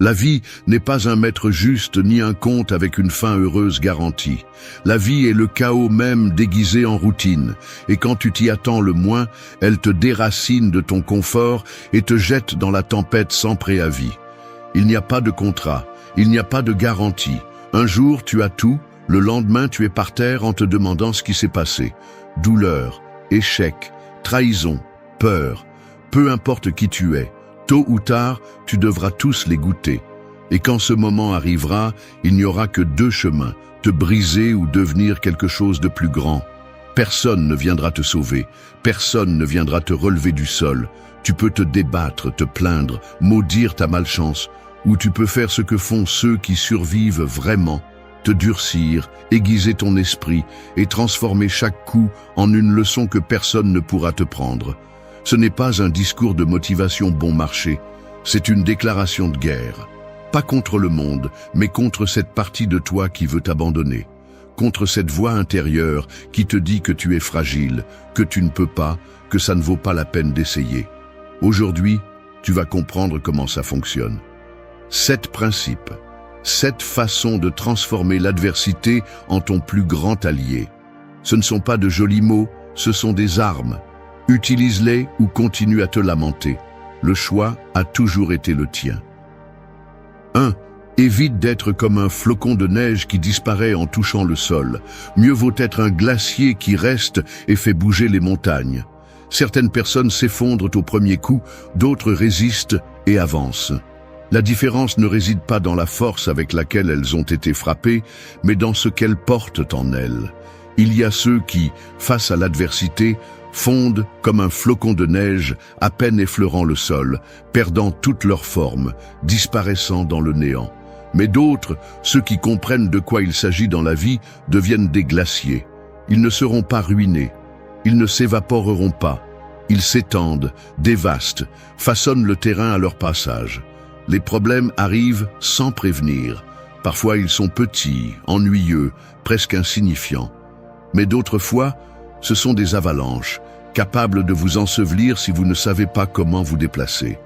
La vie n'est pas un maître juste ni un conte avec une fin heureuse garantie. La vie est le chaos même déguisé en routine, et quand tu t'y attends le moins, elle te déracine de ton confort et te jette dans la tempête sans préavis. Il n'y a pas de contrat, il n'y a pas de garantie. Un jour tu as tout, le lendemain tu es par terre en te demandant ce qui s'est passé. Douleur, échec, trahison, peur, peu importe qui tu es. Tôt ou tard, tu devras tous les goûter. Et quand ce moment arrivera, il n'y aura que deux chemins, te briser ou devenir quelque chose de plus grand. Personne ne viendra te sauver, personne ne viendra te relever du sol. Tu peux te débattre, te plaindre, maudire ta malchance, ou tu peux faire ce que font ceux qui survivent vraiment, te durcir, aiguiser ton esprit et transformer chaque coup en une leçon que personne ne pourra te prendre. Ce n'est pas un discours de motivation bon marché, c'est une déclaration de guerre. Pas contre le monde, mais contre cette partie de toi qui veut t'abandonner. Contre cette voix intérieure qui te dit que tu es fragile, que tu ne peux pas, que ça ne vaut pas la peine d'essayer. Aujourd'hui, tu vas comprendre comment ça fonctionne. 7 principes, 7 façons de transformer l'adversité en ton plus grand allié. Ce ne sont pas de jolis mots, ce sont des armes. Utilise-les ou continue à te lamenter. Le choix a toujours été le tien. 1. Évite d'être comme un flocon de neige qui disparaît en touchant le sol. Mieux vaut être un glacier qui reste et fait bouger les montagnes. Certaines personnes s'effondrent au premier coup, d'autres résistent et avancent. La différence ne réside pas dans la force avec laquelle elles ont été frappées, mais dans ce qu'elles portent en elles. Il y a ceux qui, face à l'adversité, fondent comme un flocon de neige, à peine effleurant le sol, perdant toute leur forme, disparaissant dans le néant. Mais d'autres, ceux qui comprennent de quoi il s'agit dans la vie, deviennent des glaciers. Ils ne seront pas ruinés, ils ne s'évaporeront pas. Ils s'étendent, dévastent, façonnent le terrain à leur passage. Les problèmes arrivent sans prévenir. Parfois ils sont petits, ennuyeux, presque insignifiants. Mais d'autres fois, ce sont des avalanches, capables de vous ensevelir si vous ne savez pas comment vous déplacer.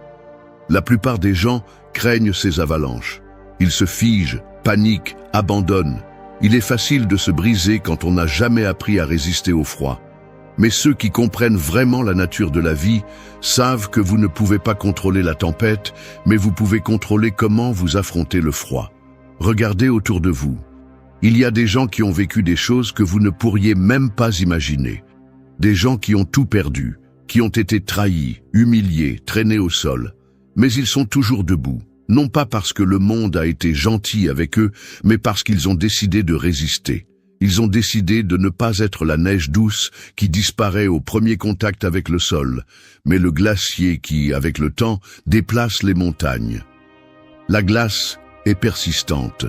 La plupart des gens craignent ces avalanches. Ils se figent, paniquent, abandonnent. Il est facile de se briser quand on n'a jamais appris à résister au froid. Mais ceux qui comprennent vraiment la nature de la vie savent que vous ne pouvez pas contrôler la tempête, mais vous pouvez contrôler comment vous affrontez le froid. Regardez autour de vous. Il y a des gens qui ont vécu des choses que vous ne pourriez même pas imaginer. Des gens qui ont tout perdu, qui ont été trahis, humiliés, traînés au sol. Mais ils sont toujours debout, non pas parce que le monde a été gentil avec eux, mais parce qu'ils ont décidé de résister. Ils ont décidé de ne pas être la neige douce qui disparaît au premier contact avec le sol, mais le glacier qui, avec le temps, déplace les montagnes. La glace est persistante.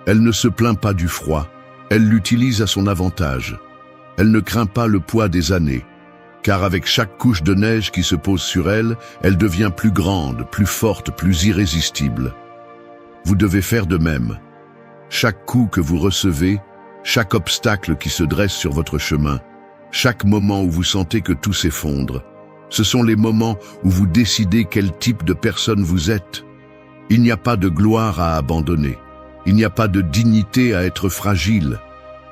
Elle ne se plaint pas du froid, elle l'utilise à son avantage. Elle ne craint pas le poids des années, car avec chaque couche de neige qui se pose sur elle, elle devient plus grande, plus forte, plus irrésistible. Vous devez faire de même. Chaque coup que vous recevez, chaque obstacle qui se dresse sur votre chemin, chaque moment où vous sentez que tout s'effondre, ce sont les moments où vous décidez quel type de personne vous êtes. Il n'y a pas de gloire à abandonner. Il n'y a pas de dignité à être fragile.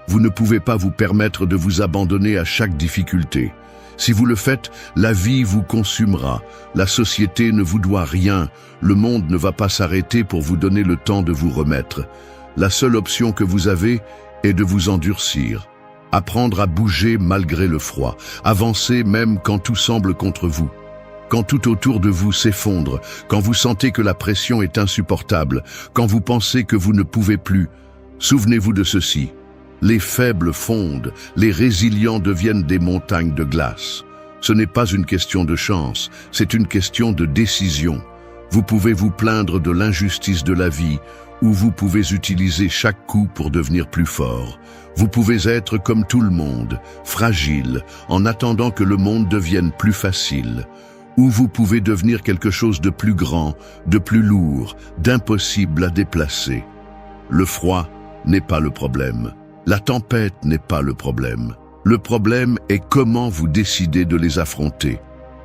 Vous ne pouvez pas vous permettre de vous abandonner à chaque difficulté. Si vous le faites, la vie vous consumera. La société ne vous doit rien. Le monde ne va pas s'arrêter pour vous donner le temps de vous remettre. La seule option que vous avez est de vous endurcir. Apprendre à bouger malgré le froid. Avancer même quand tout semble contre vous. Quand tout autour de vous s'effondre, quand vous sentez que la pression est insupportable, quand vous pensez que vous ne pouvez plus, souvenez-vous de ceci. Les faibles fondent, les résilients deviennent des montagnes de glace. Ce n'est pas une question de chance, c'est une question de décision. Vous pouvez vous plaindre de l'injustice de la vie, ou vous pouvez utiliser chaque coup pour devenir plus fort. Vous pouvez être comme tout le monde, fragile, en attendant que le monde devienne plus facile. Ou vous pouvez devenir quelque chose de plus grand, de plus lourd, d'impossible à déplacer. Le froid n'est pas le problème. La tempête n'est pas le problème. Le problème est comment vous décidez de les affronter.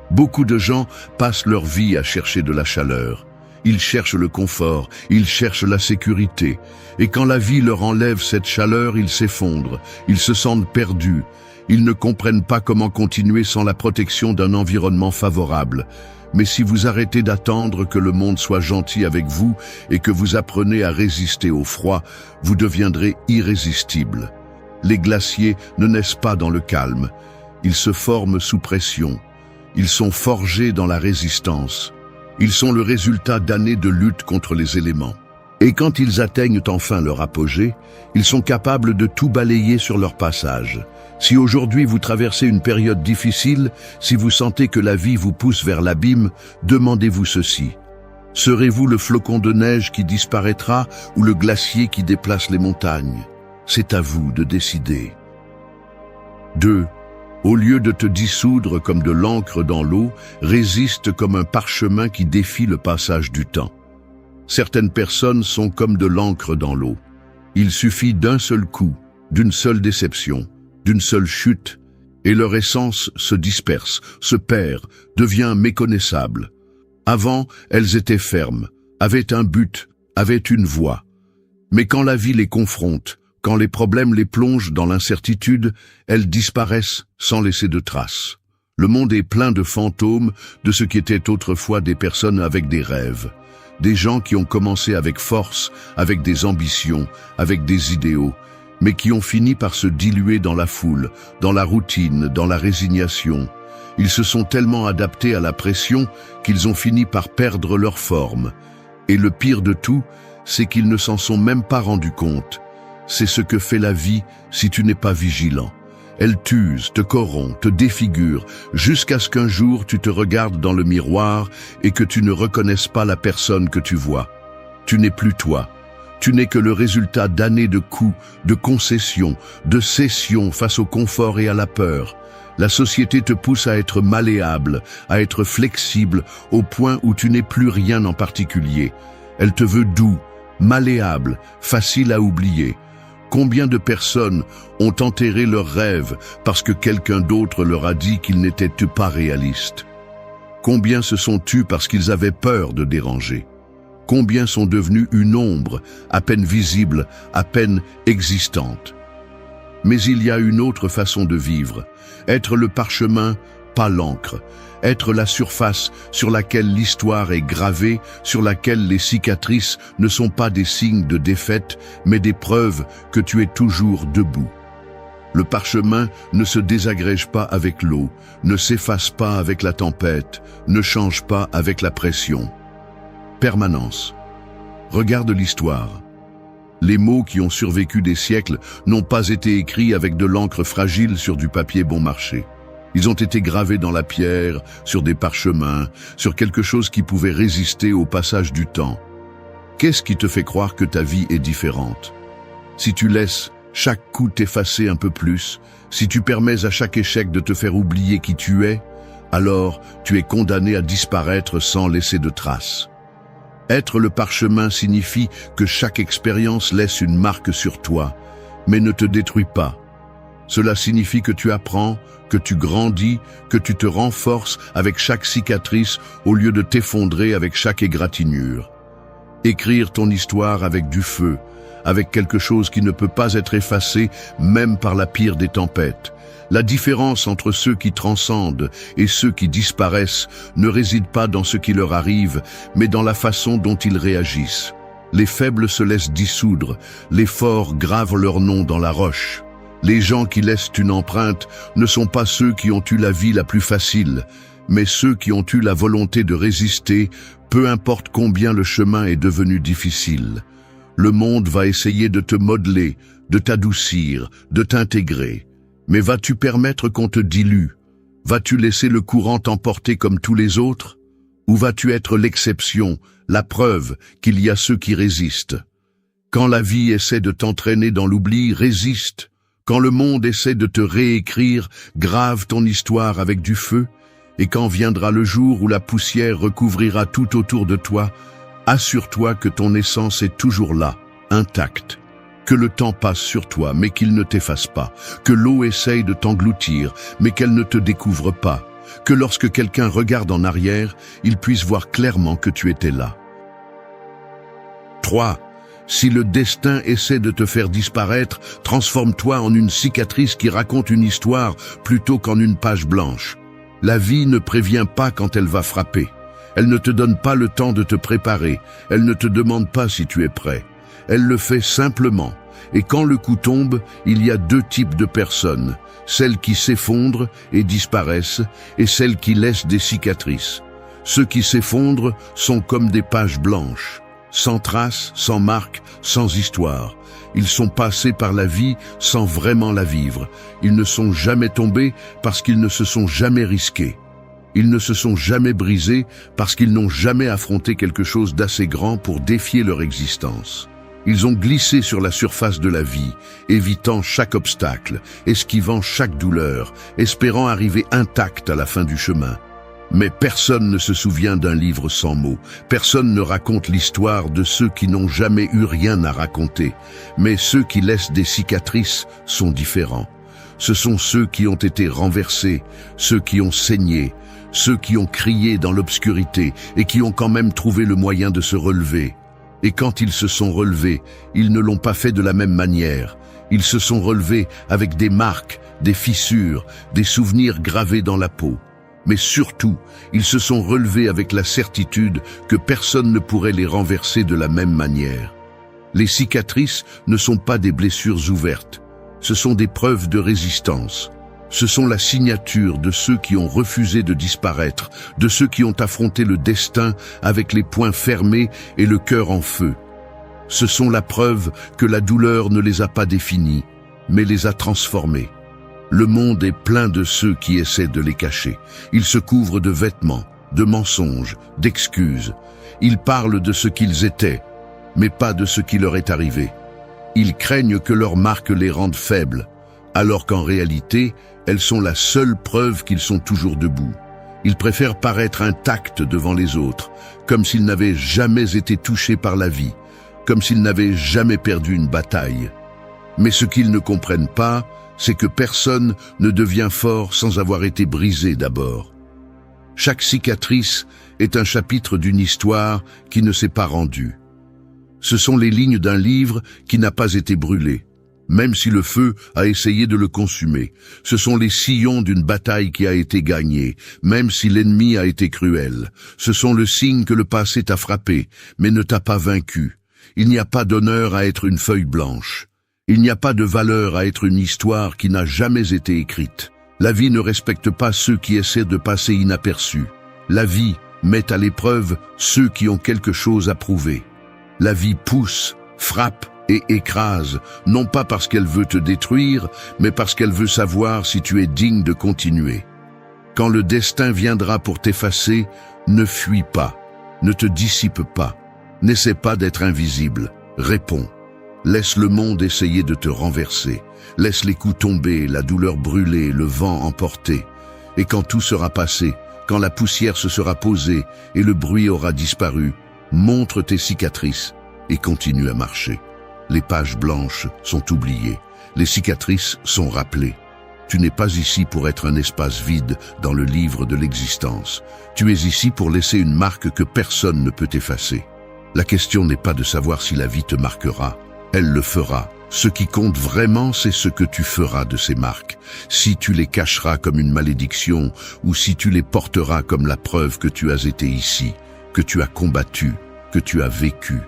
Beaucoup de gens passent leur vie à chercher de la chaleur. Ils cherchent le confort, ils cherchent la sécurité. Et quand la vie leur enlève cette chaleur, ils s'effondrent, ils se sentent perdus. Ils ne comprennent pas comment continuer sans la protection d'un environnement favorable. Mais si vous arrêtez d'attendre que le monde soit gentil avec vous et que vous apprenez à résister au froid, vous deviendrez irrésistible. Les glaciers ne naissent pas dans le calme. Ils se forment sous pression. Ils sont forgés dans la résistance. Ils sont le résultat d'années de lutte contre les éléments. Et quand ils atteignent enfin leur apogée, ils sont capables de tout balayer sur leur passage. Si aujourd'hui vous traversez une période difficile, si vous sentez que la vie vous pousse vers l'abîme, demandez-vous ceci. Serez-vous le flocon de neige qui disparaîtra ou le glacier qui déplace les montagnes? C'est à vous de décider. 2. Au lieu de te dissoudre comme de l'encre dans l'eau, résiste comme un parchemin qui défie le passage du temps. Certaines personnes sont comme de l'encre dans l'eau. Il suffit d'un seul coup, d'une seule déception, d'une seule chute, et leur essence se disperse, se perd, devient méconnaissable. Avant, elles étaient fermes, avaient un but, avaient une voie. Mais quand la vie les confronte, quand les problèmes les plongent dans l'incertitude, elles disparaissent sans laisser de traces. Le monde est plein de fantômes de ce qui était autrefois des personnes avec des rêves. Des gens qui ont commencé avec force, avec des ambitions, avec des idéaux, mais qui ont fini par se diluer dans la foule, dans la routine, dans la résignation. Ils se sont tellement adaptés à la pression qu'ils ont fini par perdre leur forme. Et le pire de tout, c'est qu'ils ne s'en sont même pas rendus compte. C'est ce que fait la vie si tu n'es pas vigilant. Elle t'use, te corrompt, te défigure, jusqu'à ce qu'un jour tu te regardes dans le miroir et que tu ne reconnaisses pas la personne que tu vois. Tu n'es plus toi. Tu n'es que le résultat d'années de coups, de concessions, de cessions face au confort et à la peur. La société te pousse à être malléable, à être flexible, au point où tu n'es plus rien en particulier. Elle te veut doux, malléable, facile à oublier. Combien de personnes ont enterré leurs rêves parce que quelqu'un d'autre leur a dit qu'ils n'étaient pas réalistes? Combien se sont tus parce qu'ils avaient peur de déranger? Combien sont devenus une ombre, à peine visible, à peine existante? Mais il y a une autre façon de vivre, être le parchemin, pas l'encre, être la surface sur laquelle l'histoire est gravée, sur laquelle les cicatrices ne sont pas des signes de défaite, mais des preuves que tu es toujours debout. Le parchemin ne se désagrège pas avec l'eau, ne s'efface pas avec la tempête, ne change pas avec la pression. Permanence. Regarde l'histoire. Les mots qui ont survécu des siècles n'ont pas été écrits avec de l'encre fragile sur du papier bon marché. Ils ont été gravés dans la pierre, sur des parchemins, sur quelque chose qui pouvait résister au passage du temps. Qu'est-ce qui te fait croire que ta vie est différente? Si tu laisses chaque coup t'effacer un peu plus, si tu permets à chaque échec de te faire oublier qui tu es, alors tu es condamné à disparaître sans laisser de traces. Être le parchemin signifie que chaque expérience laisse une marque sur toi, mais ne te détruit pas. Cela signifie que tu apprends, que tu grandis, que tu te renforces avec chaque cicatrice au lieu de t'effondrer avec chaque égratignure. Écrire ton histoire avec du feu, avec quelque chose qui ne peut pas être effacé même par la pire des tempêtes. La différence entre ceux qui transcendent et ceux qui disparaissent ne réside pas dans ce qui leur arrive, mais dans la façon dont ils réagissent. Les faibles se laissent dissoudre, les forts gravent leur nom dans la roche. Les gens qui laissent une empreinte ne sont pas ceux qui ont eu la vie la plus facile, mais ceux qui ont eu la volonté de résister, peu importe combien le chemin est devenu difficile. Le monde va essayer de te modeler, de t'adoucir, de t'intégrer. Mais vas-tu permettre qu'on te dilue? Vas-tu laisser le courant t'emporter comme tous les autres? Ou vas-tu être l'exception, la preuve qu'il y a ceux qui résistent? Quand la vie essaie de t'entraîner dans l'oubli, résiste. Quand le monde essaie de te réécrire, grave ton histoire avec du feu. Et quand viendra le jour où la poussière recouvrira tout autour de toi, assure-toi que ton essence est toujours là, intacte. Que le temps passe sur toi, mais qu'il ne t'efface pas. Que l'eau essaye de t'engloutir, mais qu'elle ne te découvre pas. Que lorsque quelqu'un regarde en arrière, il puisse voir clairement que tu étais là. 3. Si le destin essaie de te faire disparaître, transforme-toi en une cicatrice qui raconte une histoire plutôt qu'en une page blanche. La vie ne prévient pas quand elle va frapper. Elle ne te donne pas le temps de te préparer. Elle ne te demande pas si tu es prêt. Elle le fait simplement. Et quand le coup tombe, il y a 2 types de personnes. Celles qui s'effondrent et disparaissent, et celles qui laissent des cicatrices. Ceux qui s'effondrent sont comme des pages blanches. Sans traces, sans marque, sans histoire. Ils sont passés par la vie sans vraiment la vivre. Ils ne sont jamais tombés parce qu'ils ne se sont jamais risqués. Ils ne se sont jamais brisés parce qu'ils n'ont jamais affronté quelque chose d'assez grand pour défier leur existence. Ils ont glissé sur la surface de la vie, évitant chaque obstacle, esquivant chaque douleur, espérant arriver intacts à la fin du chemin. Mais personne ne se souvient d'un livre sans mots. Personne ne raconte l'histoire de ceux qui n'ont jamais eu rien à raconter. Mais ceux qui laissent des cicatrices sont différents. Ce sont ceux qui ont été renversés, ceux qui ont saigné, ceux qui ont crié dans l'obscurité et qui ont quand même trouvé le moyen de se relever. Et quand ils se sont relevés, ils ne l'ont pas fait de la même manière. Ils se sont relevés avec des marques, des fissures, des souvenirs gravés dans la peau. Mais surtout, ils se sont relevés avec la certitude que personne ne pourrait les renverser de la même manière. Les cicatrices ne sont pas des blessures ouvertes, ce sont des preuves de résistance. Ce sont la signature de ceux qui ont refusé de disparaître, de ceux qui ont affronté le destin avec les poings fermés et le cœur en feu. Ce sont la preuve que la douleur ne les a pas définis, mais les a transformés. Le monde est plein de ceux qui essaient de les cacher. Ils se couvrent de vêtements, de mensonges, d'excuses. Ils parlent de ce qu'ils étaient, mais pas de ce qui leur est arrivé. Ils craignent que leur marque les rende faibles, alors qu'en réalité, elles sont la seule preuve qu'ils sont toujours debout. Ils préfèrent paraître intacts devant les autres, comme s'ils n'avaient jamais été touchés par la vie, comme s'ils n'avaient jamais perdu une bataille. Mais ce qu'ils ne comprennent pas, c'est que personne ne devient fort sans avoir été brisé d'abord. Chaque cicatrice est un chapitre d'une histoire qui ne s'est pas rendue. Ce sont les lignes d'un livre qui n'a pas été brûlé, même si le feu a essayé de le consumer. Ce sont les sillons d'une bataille qui a été gagnée, même si l'ennemi a été cruel. Ce sont le signe que le passé t'a frappé, mais ne t'a pas vaincu. Il n'y a pas d'honneur à être une feuille blanche. Il n'y a pas de valeur à être une histoire qui n'a jamais été écrite. La vie ne respecte pas ceux qui essaient de passer inaperçus. La vie met à l'épreuve ceux qui ont quelque chose à prouver. La vie pousse, frappe et écrase, non pas parce qu'elle veut te détruire, mais parce qu'elle veut savoir si tu es digne de continuer. Quand le destin viendra pour t'effacer, ne fuis pas, ne te dissipe pas, n'essaie pas d'être invisible, réponds. Laisse le monde essayer de te renverser. Laisse les coups tomber, la douleur brûler, le vent emporter. Et quand tout sera passé, quand la poussière se sera posée et le bruit aura disparu, montre tes cicatrices et continue à marcher. Les pages blanches sont oubliées. Les cicatrices sont rappelées. Tu n'es pas ici pour être un espace vide dans le livre de l'existence. Tu es ici pour laisser une marque que personne ne peut effacer. La question n'est pas de savoir si la vie te marquera. Elle le fera. Ce qui compte vraiment, c'est ce que tu feras de ces marques. Si tu les cacheras comme une malédiction, ou si tu les porteras comme la preuve que tu as été ici, que tu as combattu, que tu as vécu.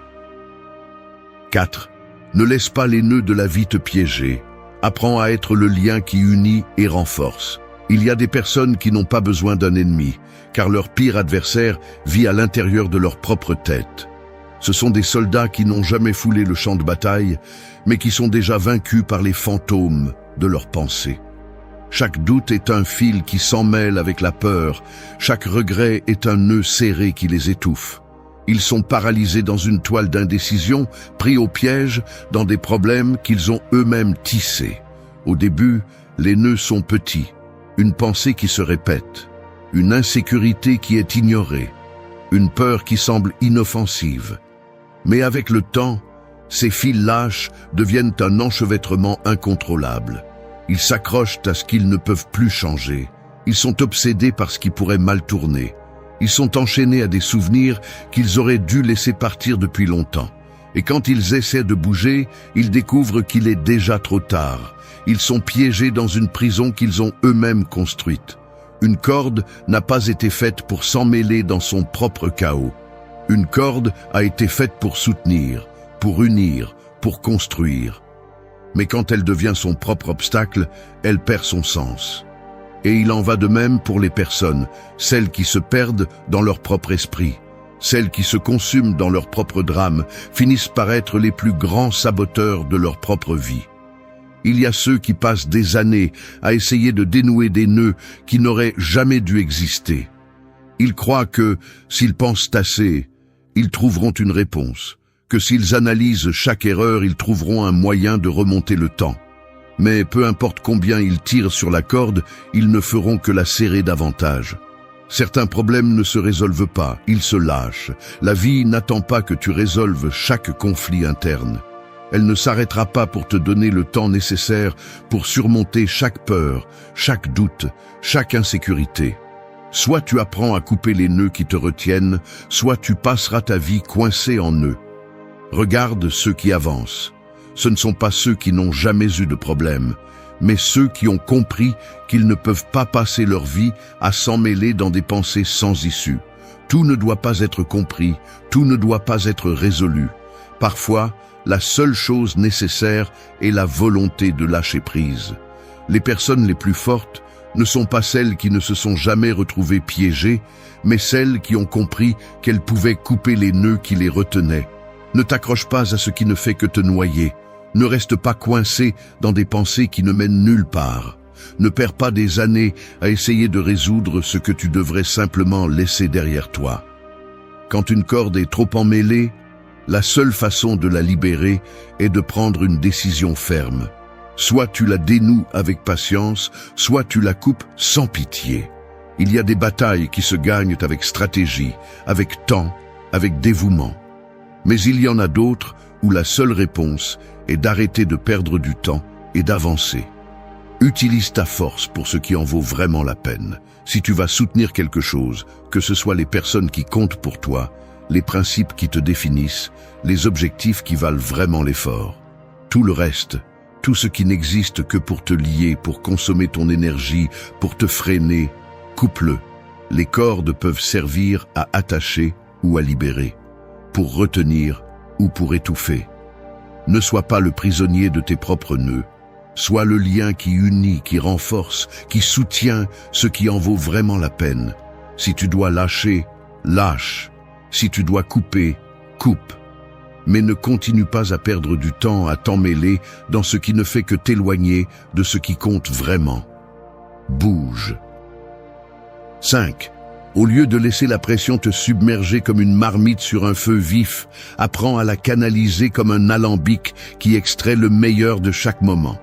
4. Ne laisse pas les nœuds de la vie te piéger. Apprends à être le lien qui unit et renforce. Il y a des personnes qui n'ont pas besoin d'un ennemi, car leur pire adversaire vit à l'intérieur de leur propre tête. Ce sont des soldats qui n'ont jamais foulé le champ de bataille, mais qui sont déjà vaincus par les fantômes de leurs pensées. Chaque doute est un fil qui s'emmêle avec la peur, chaque regret est un nœud serré qui les étouffe. Ils sont paralysés dans une toile d'indécision, pris au piège dans des problèmes qu'ils ont eux-mêmes tissés. Au début, les nœuds sont petits, une pensée qui se répète, une insécurité qui est ignorée, une peur qui semble inoffensive. Mais avec le temps, ces fils lâches deviennent un enchevêtrement incontrôlable. Ils s'accrochent à ce qu'ils ne peuvent plus changer. Ils sont obsédés par ce qui pourrait mal tourner. Ils sont enchaînés à des souvenirs qu'ils auraient dû laisser partir depuis longtemps. Et quand ils essaient de bouger, ils découvrent qu'il est déjà trop tard. Ils sont piégés dans une prison qu'ils ont eux-mêmes construite. Une corde n'a pas été faite pour s'emmêler dans son propre chaos. Une corde a été faite pour soutenir, pour unir, pour construire. Mais quand elle devient son propre obstacle, elle perd son sens. Et il en va de même pour les personnes, celles qui se perdent dans leur propre esprit. Celles qui se consument dans leur propre drame finissent par être les plus grands saboteurs de leur propre vie. Il y a ceux qui passent des années à essayer de dénouer des nœuds qui n'auraient jamais dû exister. Ils croient que, s'ils pensent assez, ils trouveront une réponse, que s'ils analysent chaque erreur, ils trouveront un moyen de remonter le temps. Mais peu importe combien ils tirent sur la corde, ils ne feront que la serrer davantage. Certains problèmes ne se résolvent pas, ils se lâchent. La vie n'attend pas que tu résolves chaque conflit interne. Elle ne s'arrêtera pas pour te donner le temps nécessaire pour surmonter chaque peur, chaque doute, chaque insécurité. Soit tu apprends à couper les nœuds qui te retiennent, soit tu passeras ta vie coincé en eux. Regarde ceux qui avancent. Ce ne sont pas ceux qui n'ont jamais eu de problème, mais ceux qui ont compris qu'ils ne peuvent pas passer leur vie à s'emmêler dans des pensées sans issue. Tout ne doit pas être compris, tout ne doit pas être résolu. Parfois, la seule chose nécessaire est la volonté de lâcher prise. Les personnes les plus fortes ne sont pas celles qui ne se sont jamais retrouvées piégées, mais celles qui ont compris qu'elles pouvaient couper les nœuds qui les retenaient. Ne t'accroche pas à ce qui ne fait que te noyer. Ne reste pas coincé dans des pensées qui ne mènent nulle part. Ne perds pas des années à essayer de résoudre ce que tu devrais simplement laisser derrière toi. Quand une corde est trop emmêlée, la seule façon de la libérer est de prendre une décision ferme. Soit tu la dénoues avec patience, soit tu la coupes sans pitié. Il y a des batailles qui se gagnent avec stratégie, avec temps, avec dévouement. Mais il y en a d'autres où la seule réponse est d'arrêter de perdre du temps et d'avancer. Utilise ta force pour ce qui en vaut vraiment la peine. Si tu vas soutenir quelque chose, que ce soit les personnes qui comptent pour toi, les principes qui te définissent, les objectifs qui valent vraiment l'effort. Tout le reste, tout ce qui n'existe que pour te lier, pour consommer ton énergie, pour te freiner, coupe-le. Les cordes peuvent servir à attacher ou à libérer, pour retenir ou pour étouffer. Ne sois pas le prisonnier de tes propres nœuds. Sois le lien qui unit, qui renforce, qui soutient ce qui en vaut vraiment la peine. Si tu dois lâcher, lâche. Si tu dois couper, coupe. Mais ne continue pas à perdre du temps à t'emmêler dans ce qui ne fait que t'éloigner de ce qui compte vraiment. Bouge. 5. Au lieu de laisser la pression te submerger comme une marmite sur un feu vif, apprends à la canaliser comme un alambic qui extrait le meilleur de chaque moment.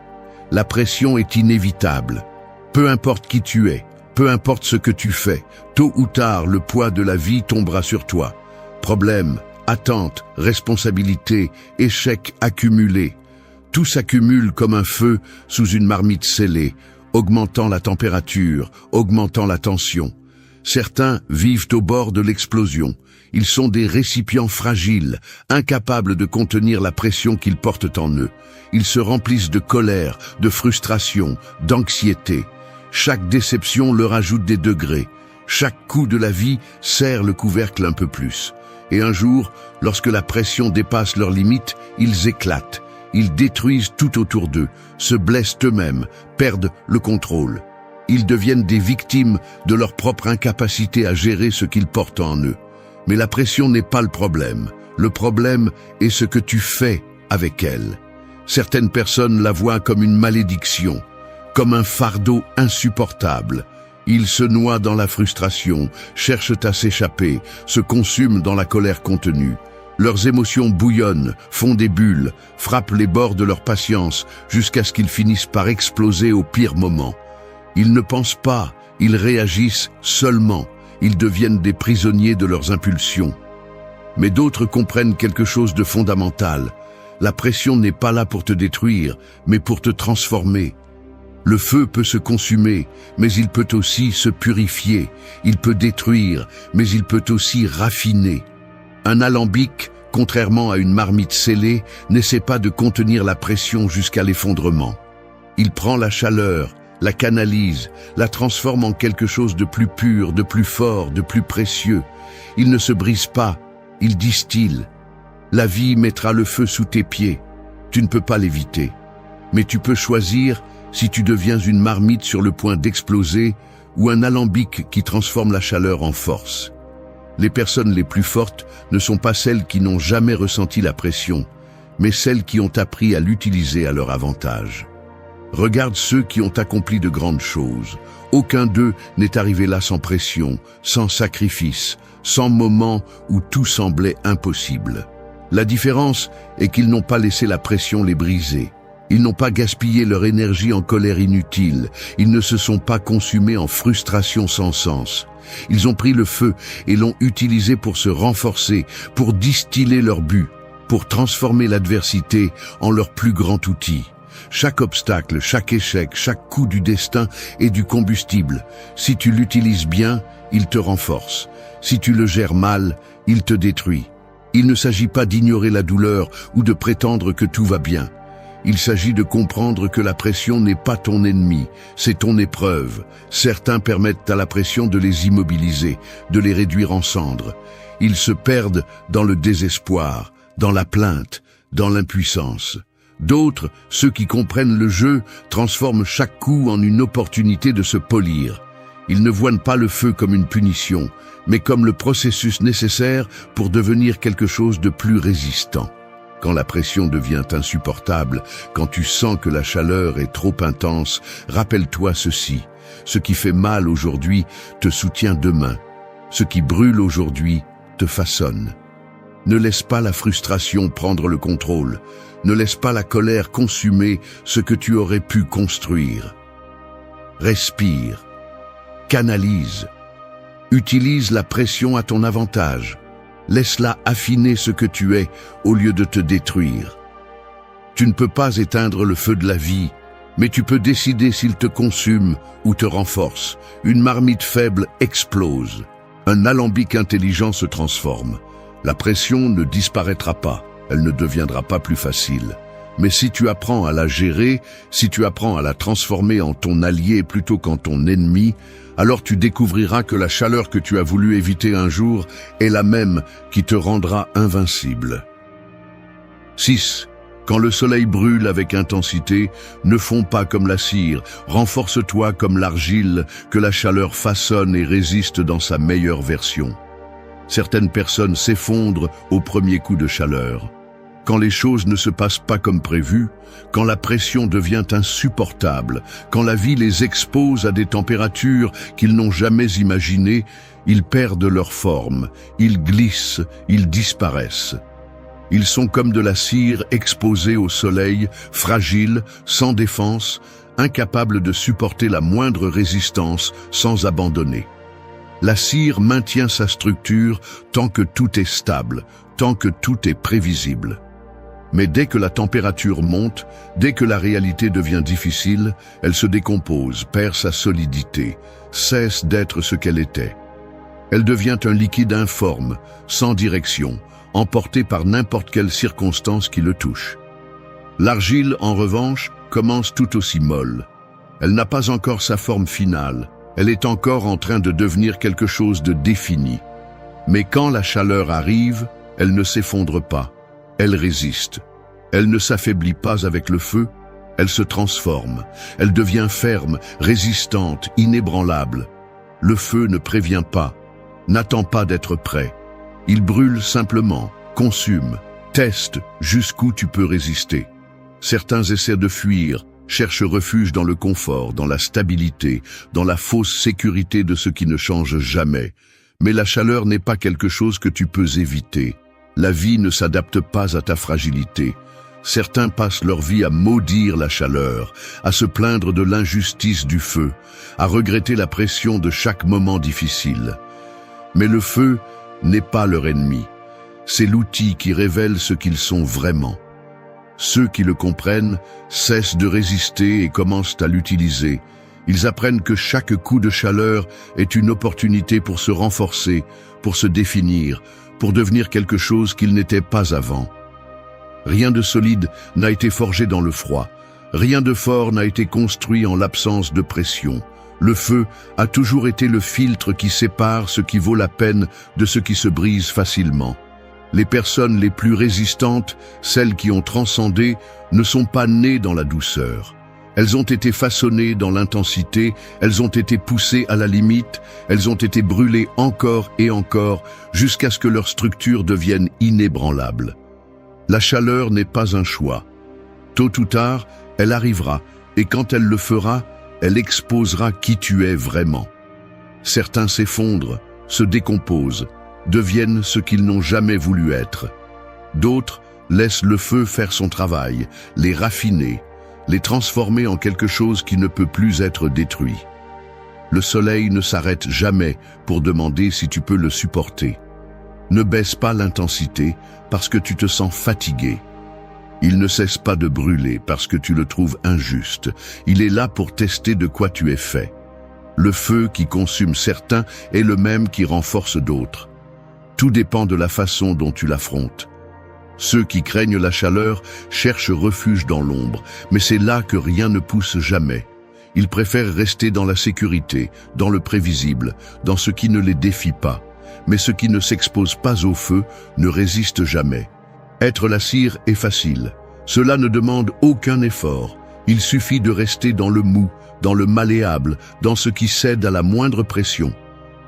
La pression est inévitable. Peu importe qui tu es, peu importe ce que tu fais, tôt ou tard, le poids de la vie tombera sur toi. Problèmes, attentes, responsabilités, échecs accumulés. Tout s'accumule comme un feu sous une marmite scellée, augmentant la température, augmentant la tension. Certains vivent au bord de l'explosion. Ils sont des récipients fragiles, incapables de contenir la pression qu'ils portent en eux. Ils se remplissent de colère, de frustration, d'anxiété. Chaque déception leur ajoute des degrés. Chaque coup de la vie serre le couvercle un peu plus. Et un jour, lorsque la pression dépasse leurs limites, ils éclatent. Ils détruisent tout autour d'eux, se blessent eux-mêmes, perdent le contrôle. Ils deviennent des victimes de leur propre incapacité à gérer ce qu'ils portent en eux. Mais la pression n'est pas le problème. Le problème est ce que tu fais avec elle. Certaines personnes la voient comme une malédiction, comme un fardeau insupportable. Ils se noient dans la frustration, cherchent à s'échapper, se consument dans la colère contenue. Leurs émotions bouillonnent, font des bulles, frappent les bords de leur patience jusqu'à ce qu'ils finissent par exploser au pire moment. Ils ne pensent pas, ils réagissent seulement. Ils deviennent des prisonniers de leurs impulsions. Mais d'autres comprennent quelque chose de fondamental. La pression n'est pas là pour te détruire, mais pour te transformer. Le feu peut se consumer, mais il peut aussi se purifier. Il peut détruire, mais il peut aussi raffiner. Un alambic Contrairement à une marmite scellée, n'essaie pas de contenir la pression jusqu'à l'effondrement. Il prend la chaleur, la canalise, la transforme en quelque chose de plus pur, de plus fort, de plus précieux. Il ne se brise pas, il distille. La vie mettra le feu sous tes pieds. Tu ne peux pas l'éviter. Mais tu peux choisir si tu deviens une marmite sur le point d'exploser ou un alambic qui transforme la chaleur en force. Les personnes les plus fortes ne sont pas celles qui n'ont jamais ressenti la pression, mais celles qui ont appris à l'utiliser à leur avantage. Regarde ceux qui ont accompli de grandes choses. Aucun d'eux n'est arrivé là sans pression, sans sacrifice, sans moment où tout semblait impossible. La différence est qu'ils n'ont pas laissé la pression les briser. Ils n'ont pas gaspillé leur énergie en colère inutile. Ils ne se sont pas consumés en frustration sans sens. Ils ont pris le feu et l'ont utilisé pour se renforcer, pour distiller leur but, pour transformer l'adversité en leur plus grand outil. Chaque obstacle, chaque échec, chaque coup du destin est du combustible. Si tu l'utilises bien, il te renforce. Si tu le gères mal, il te détruit. Il ne s'agit pas d'ignorer la douleur ou de prétendre que tout va bien. Il s'agit de comprendre que la pression n'est pas ton ennemi, c'est ton épreuve. Certains permettent à la pression de les immobiliser, de les réduire en cendres. Ils se perdent dans le désespoir, dans la plainte, dans l'impuissance. D'autres, ceux qui comprennent le jeu, transforment chaque coup en une opportunité de se polir. Ils ne voient pas le feu comme une punition, mais comme le processus nécessaire pour devenir quelque chose de plus résistant. Quand la pression devient insupportable, quand tu sens que la chaleur est trop intense, rappelle-toi ceci. Ce qui fait mal aujourd'hui te soutient demain. Ce qui brûle aujourd'hui te façonne. Ne laisse pas la frustration prendre le contrôle. Ne laisse pas la colère consumer ce que tu aurais pu construire. Respire. Canalise. Utilise la pression à ton avantage. Laisse-la affiner ce que tu es au lieu de te détruire. Tu ne peux pas éteindre le feu de la vie, mais tu peux décider s'il te consume ou te renforce. Une marmite faible explose. Un alambic intelligent se transforme. La pression ne disparaîtra pas, elle ne deviendra pas plus facile. Mais si tu apprends à la gérer, si tu apprends à la transformer en ton allié plutôt qu'en ton ennemi, alors tu découvriras que la chaleur que tu as voulu éviter un jour est la même qui te rendra invincible. 6. Quand le soleil brûle avec intensité, ne fonds pas comme la cire, renforce-toi comme l'argile que la chaleur façonne et résiste dans sa meilleure version. Certaines personnes s'effondrent au premier coup de chaleur. Quand les choses ne se passent pas comme prévu, quand la pression devient insupportable, quand la vie les expose à des températures qu'ils n'ont jamais imaginées, ils perdent leur forme, ils glissent, ils disparaissent. Ils sont comme de la cire exposée au soleil, fragiles, sans défense, incapables de supporter la moindre résistance sans abandonner. La cire maintient sa structure tant que tout est stable, tant que tout est prévisible. Mais dès que la température monte, dès que la réalité devient difficile, elle se décompose, perd sa solidité, cesse d'être ce qu'elle était. Elle devient un liquide informe, sans direction, emporté par n'importe quelle circonstance qui le touche. L'argile, en revanche, commence tout aussi molle. Elle n'a pas encore sa forme finale, elle est encore en train de devenir quelque chose de défini. Mais quand la chaleur arrive, elle ne s'effondre pas. Elle résiste. Elle ne s'affaiblit pas avec le feu, elle se transforme. Elle devient ferme, résistante, inébranlable. Le feu ne prévient pas, n'attend pas d'être prêt. Il brûle simplement, consume, teste jusqu'où tu peux résister. Certains essaient de fuir, cherchent refuge dans le confort, dans la stabilité, dans la fausse sécurité de ce qui ne change jamais. Mais la chaleur n'est pas quelque chose que tu peux éviter. La vie ne s'adapte pas à ta fragilité. Certains passent leur vie à maudire la chaleur, à se plaindre de l'injustice du feu, à regretter la pression de chaque moment difficile. Mais le feu n'est pas leur ennemi. C'est l'outil qui révèle ce qu'ils sont vraiment. Ceux qui le comprennent cessent de résister et commencent à l'utiliser. Ils apprennent que chaque coup de chaleur est une opportunité pour se renforcer, pour se définir, pour devenir quelque chose qu'ils n'étaient pas avant. Rien de solide n'a été forgé dans le froid. Rien de fort n'a été construit en l'absence de pression. Le feu a toujours été le filtre qui sépare ce qui vaut la peine de ce qui se brise facilement. Les personnes les plus résistantes, celles qui ont transcendé, ne sont pas nées dans la douceur. Elles ont été façonnées dans l'intensité, elles ont été poussées à la limite, elles ont été brûlées encore et encore jusqu'à ce que leur structure devienne inébranlable. La chaleur n'est pas un choix. Tôt ou tard, elle arrivera, et quand elle le fera, elle exposera qui tu es vraiment. Certains s'effondrent, se décomposent, deviennent ce qu'ils n'ont jamais voulu être. D'autres laissent le feu faire son travail, les raffiner, les transformer en quelque chose qui ne peut plus être détruit. Le soleil ne s'arrête jamais pour demander si tu peux le supporter. Ne baisse pas l'intensité parce que tu te sens fatigué. Il ne cesse pas de brûler parce que tu le trouves injuste. Il est là pour tester de quoi tu es fait. Le feu qui consume certains est le même qui renforce d'autres. Tout dépend de la façon dont tu l'affrontes. Ceux qui craignent la chaleur cherchent refuge dans l'ombre, mais c'est là que rien ne pousse jamais. Ils préfèrent rester dans la sécurité, dans le prévisible, dans ce qui ne les défie pas. Mais ce qui ne s'expose pas au feu ne résiste jamais. Être la cire est facile. Cela ne demande aucun effort. Il suffit de rester dans le mou, dans le malléable, dans ce qui cède à la moindre pression.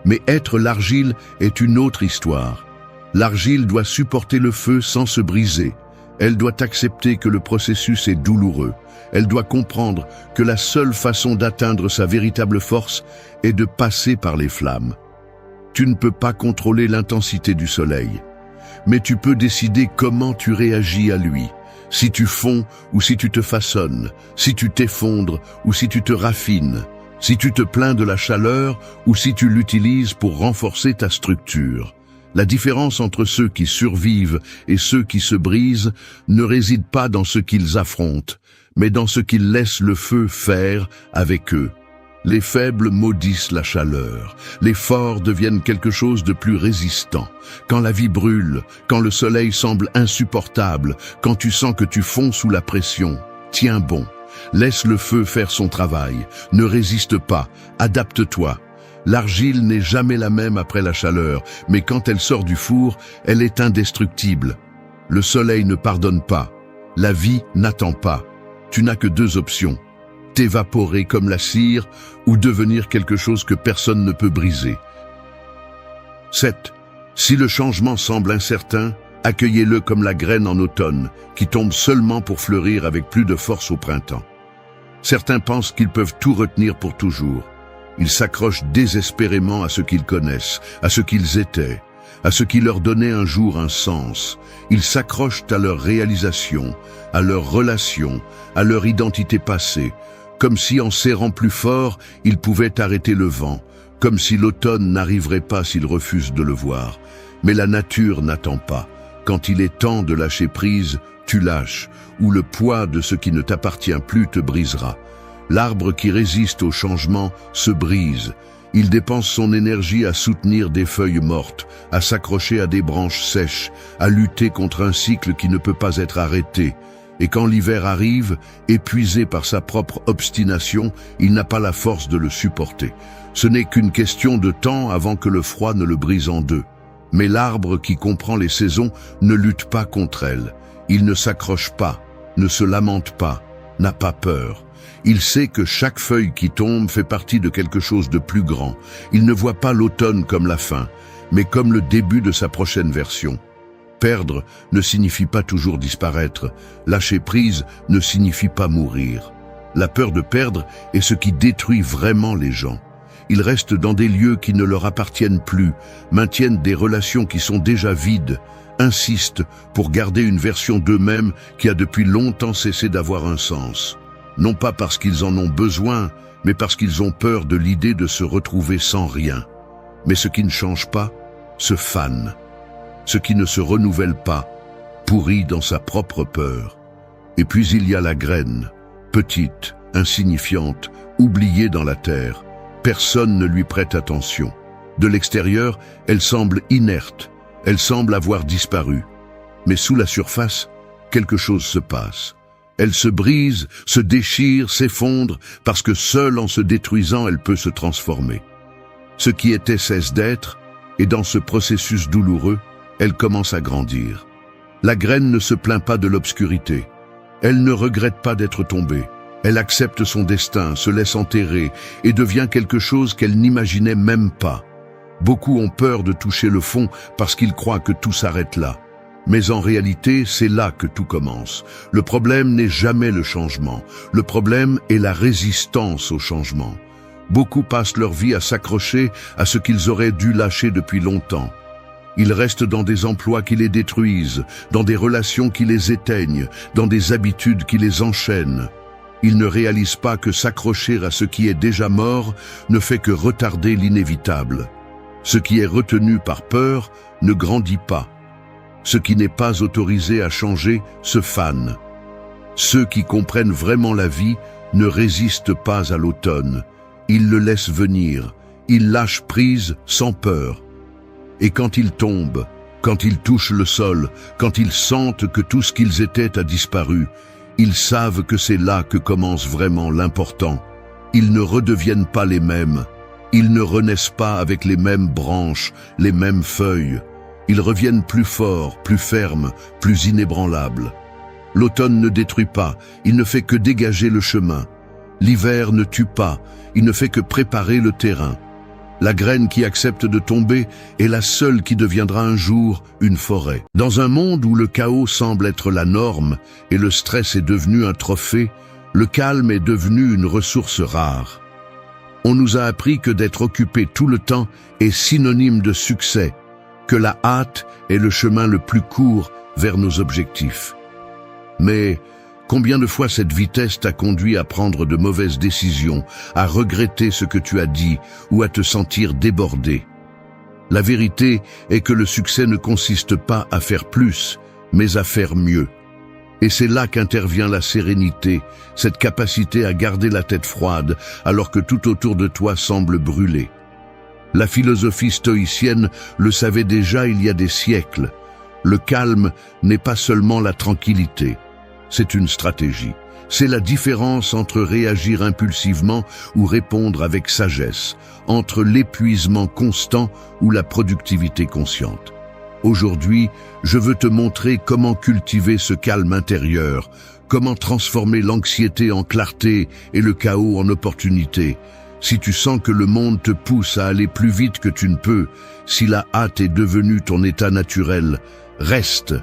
Mais être l'argile est une autre histoire. L'argile doit supporter le feu sans se briser. Elle doit accepter que le processus est douloureux. Elle doit comprendre que la seule façon d'atteindre sa véritable force est de passer par les flammes. Tu ne peux pas contrôler l'intensité du soleil, mais tu peux décider comment tu réagis à lui. Si tu fonds ou si tu te façonnes, si tu t'effondres ou si tu te raffines, si tu te plains de la chaleur ou si tu l'utilises pour renforcer ta structure. La différence entre ceux qui survivent et ceux qui se brisent ne réside pas dans ce qu'ils affrontent, mais dans ce qu'ils laissent le feu faire avec eux. Les faibles maudissent la chaleur, les forts deviennent quelque chose de plus résistant. Quand la vie brûle, quand le soleil semble insupportable, quand tu sens que tu fonds sous la pression, tiens bon, laisse le feu faire son travail, ne résiste pas, adapte-toi. L'argile n'est jamais la même après la chaleur, mais quand elle sort du four, elle est indestructible. Le soleil ne pardonne pas, la vie n'attend pas. Tu n'as que deux options. T'évaporer comme la cire ou devenir quelque chose que personne ne peut briser. 7. Si le changement semble incertain, accueillez-le comme la graine en automne, qui tombe seulement pour fleurir avec plus de force au printemps. Certains pensent qu'ils peuvent tout retenir pour toujours. Ils s'accrochent désespérément à ce qu'ils connaissent, à ce qu'ils étaient, à ce qui leur donnait un jour un sens. Ils s'accrochent à leur réalisation, à leurs relations, à leur identité passée, comme si en serrant plus fort, ils pouvaient arrêter le vent, comme si l'automne n'arriverait pas s'ils refusent de le voir. Mais la nature n'attend pas. Quand il est temps de lâcher prise, tu lâches, ou le poids de ce qui ne t'appartient plus te brisera. L'arbre qui résiste au changement se brise. Il dépense son énergie à soutenir des feuilles mortes, à s'accrocher à des branches sèches, à lutter contre un cycle qui ne peut pas être arrêté. Et quand l'hiver arrive, épuisé par sa propre obstination, il n'a pas la force de le supporter. Ce n'est qu'une question de temps avant que le froid ne le brise en deux. Mais l'arbre qui comprend les saisons ne lutte pas contre elles. Il ne s'accroche pas, ne se lamente pas, n'a pas peur. Il sait que chaque feuille qui tombe fait partie de quelque chose de plus grand. Il ne voit pas l'automne comme la fin, mais comme le début de sa prochaine version. Perdre ne signifie pas toujours disparaître. Lâcher prise ne signifie pas mourir. La peur de perdre est ce qui détruit vraiment les gens. Ils restent dans des lieux qui ne leur appartiennent plus, maintiennent des relations qui sont déjà vides, insistent pour garder une version d'eux-mêmes qui a depuis longtemps cessé d'avoir un sens. Non pas parce qu'ils en ont besoin, mais parce qu'ils ont peur de l'idée de se retrouver sans rien. Mais ce qui ne change pas, se fane. Ce qui ne se renouvelle pas, pourrit dans sa propre peur. Et puis il y a la graine, petite, insignifiante, oubliée dans la terre. Personne ne lui prête attention. De l'extérieur, elle semble inerte, elle semble avoir disparu. Mais sous la surface, quelque chose se passe. Elle se brise, se déchire, s'effondre, parce que seule en se détruisant, elle peut se transformer. Ce qui était cesse d'être, et dans ce processus douloureux, elle commence à grandir. La graine ne se plaint pas de l'obscurité. Elle ne regrette pas d'être tombée. Elle accepte son destin, se laisse enterrer et devient quelque chose qu'elle n'imaginait même pas. Beaucoup ont peur de toucher le fond parce qu'ils croient que tout s'arrête là. Mais en réalité, c'est là que tout commence. Le problème n'est jamais le changement. Le problème est la résistance au changement. Beaucoup passent leur vie à s'accrocher à ce qu'ils auraient dû lâcher depuis longtemps. Ils restent dans des emplois qui les détruisent, dans des relations qui les éteignent, dans des habitudes qui les enchaînent. Ils ne réalisent pas que s'accrocher à ce qui est déjà mort ne fait que retarder l'inévitable. Ce qui est retenu par peur ne grandit pas. Ce qui n'est pas autorisé à changer se fane. Ceux qui comprennent vraiment la vie ne résistent pas à l'automne. Ils le laissent venir. Ils lâchent prise sans peur. Et quand ils tombent, quand ils touchent le sol, quand ils sentent que tout ce qu'ils étaient a disparu, ils savent que c'est là que commence vraiment l'important. Ils ne redeviennent pas les mêmes. Ils ne renaissent pas avec les mêmes branches, les mêmes feuilles. Ils reviennent plus forts, plus fermes, plus inébranlables. L'automne ne détruit pas, il ne fait que dégager le chemin. L'hiver ne tue pas, il ne fait que préparer le terrain. La graine qui accepte de tomber est la seule qui deviendra un jour une forêt. Dans un monde où le chaos semble être la norme et le stress est devenu un trophée, le calme est devenu une ressource rare. On nous a appris que d'être occupé tout le temps est synonyme de succès, que la hâte est le chemin le plus court vers nos objectifs. Mais combien de fois cette vitesse t'a conduit à prendre de mauvaises décisions, à regretter ce que tu as dit ou à te sentir débordé? La vérité est que le succès ne consiste pas à faire plus, mais à faire mieux. Et c'est là qu'intervient la sérénité, cette capacité à garder la tête froide alors que tout autour de toi semble brûler. La philosophie stoïcienne le savait déjà il y a des siècles. Le calme n'est pas seulement la tranquillité. C'est une stratégie. C'est la différence entre réagir impulsivement ou répondre avec sagesse, entre l'épuisement constant ou la productivité consciente. Aujourd'hui, je veux te montrer comment cultiver ce calme intérieur, comment transformer l'anxiété en clarté et le chaos en opportunité. Si tu sens que le monde te pousse à aller plus vite que tu ne peux, si la hâte est devenue ton état naturel, reste.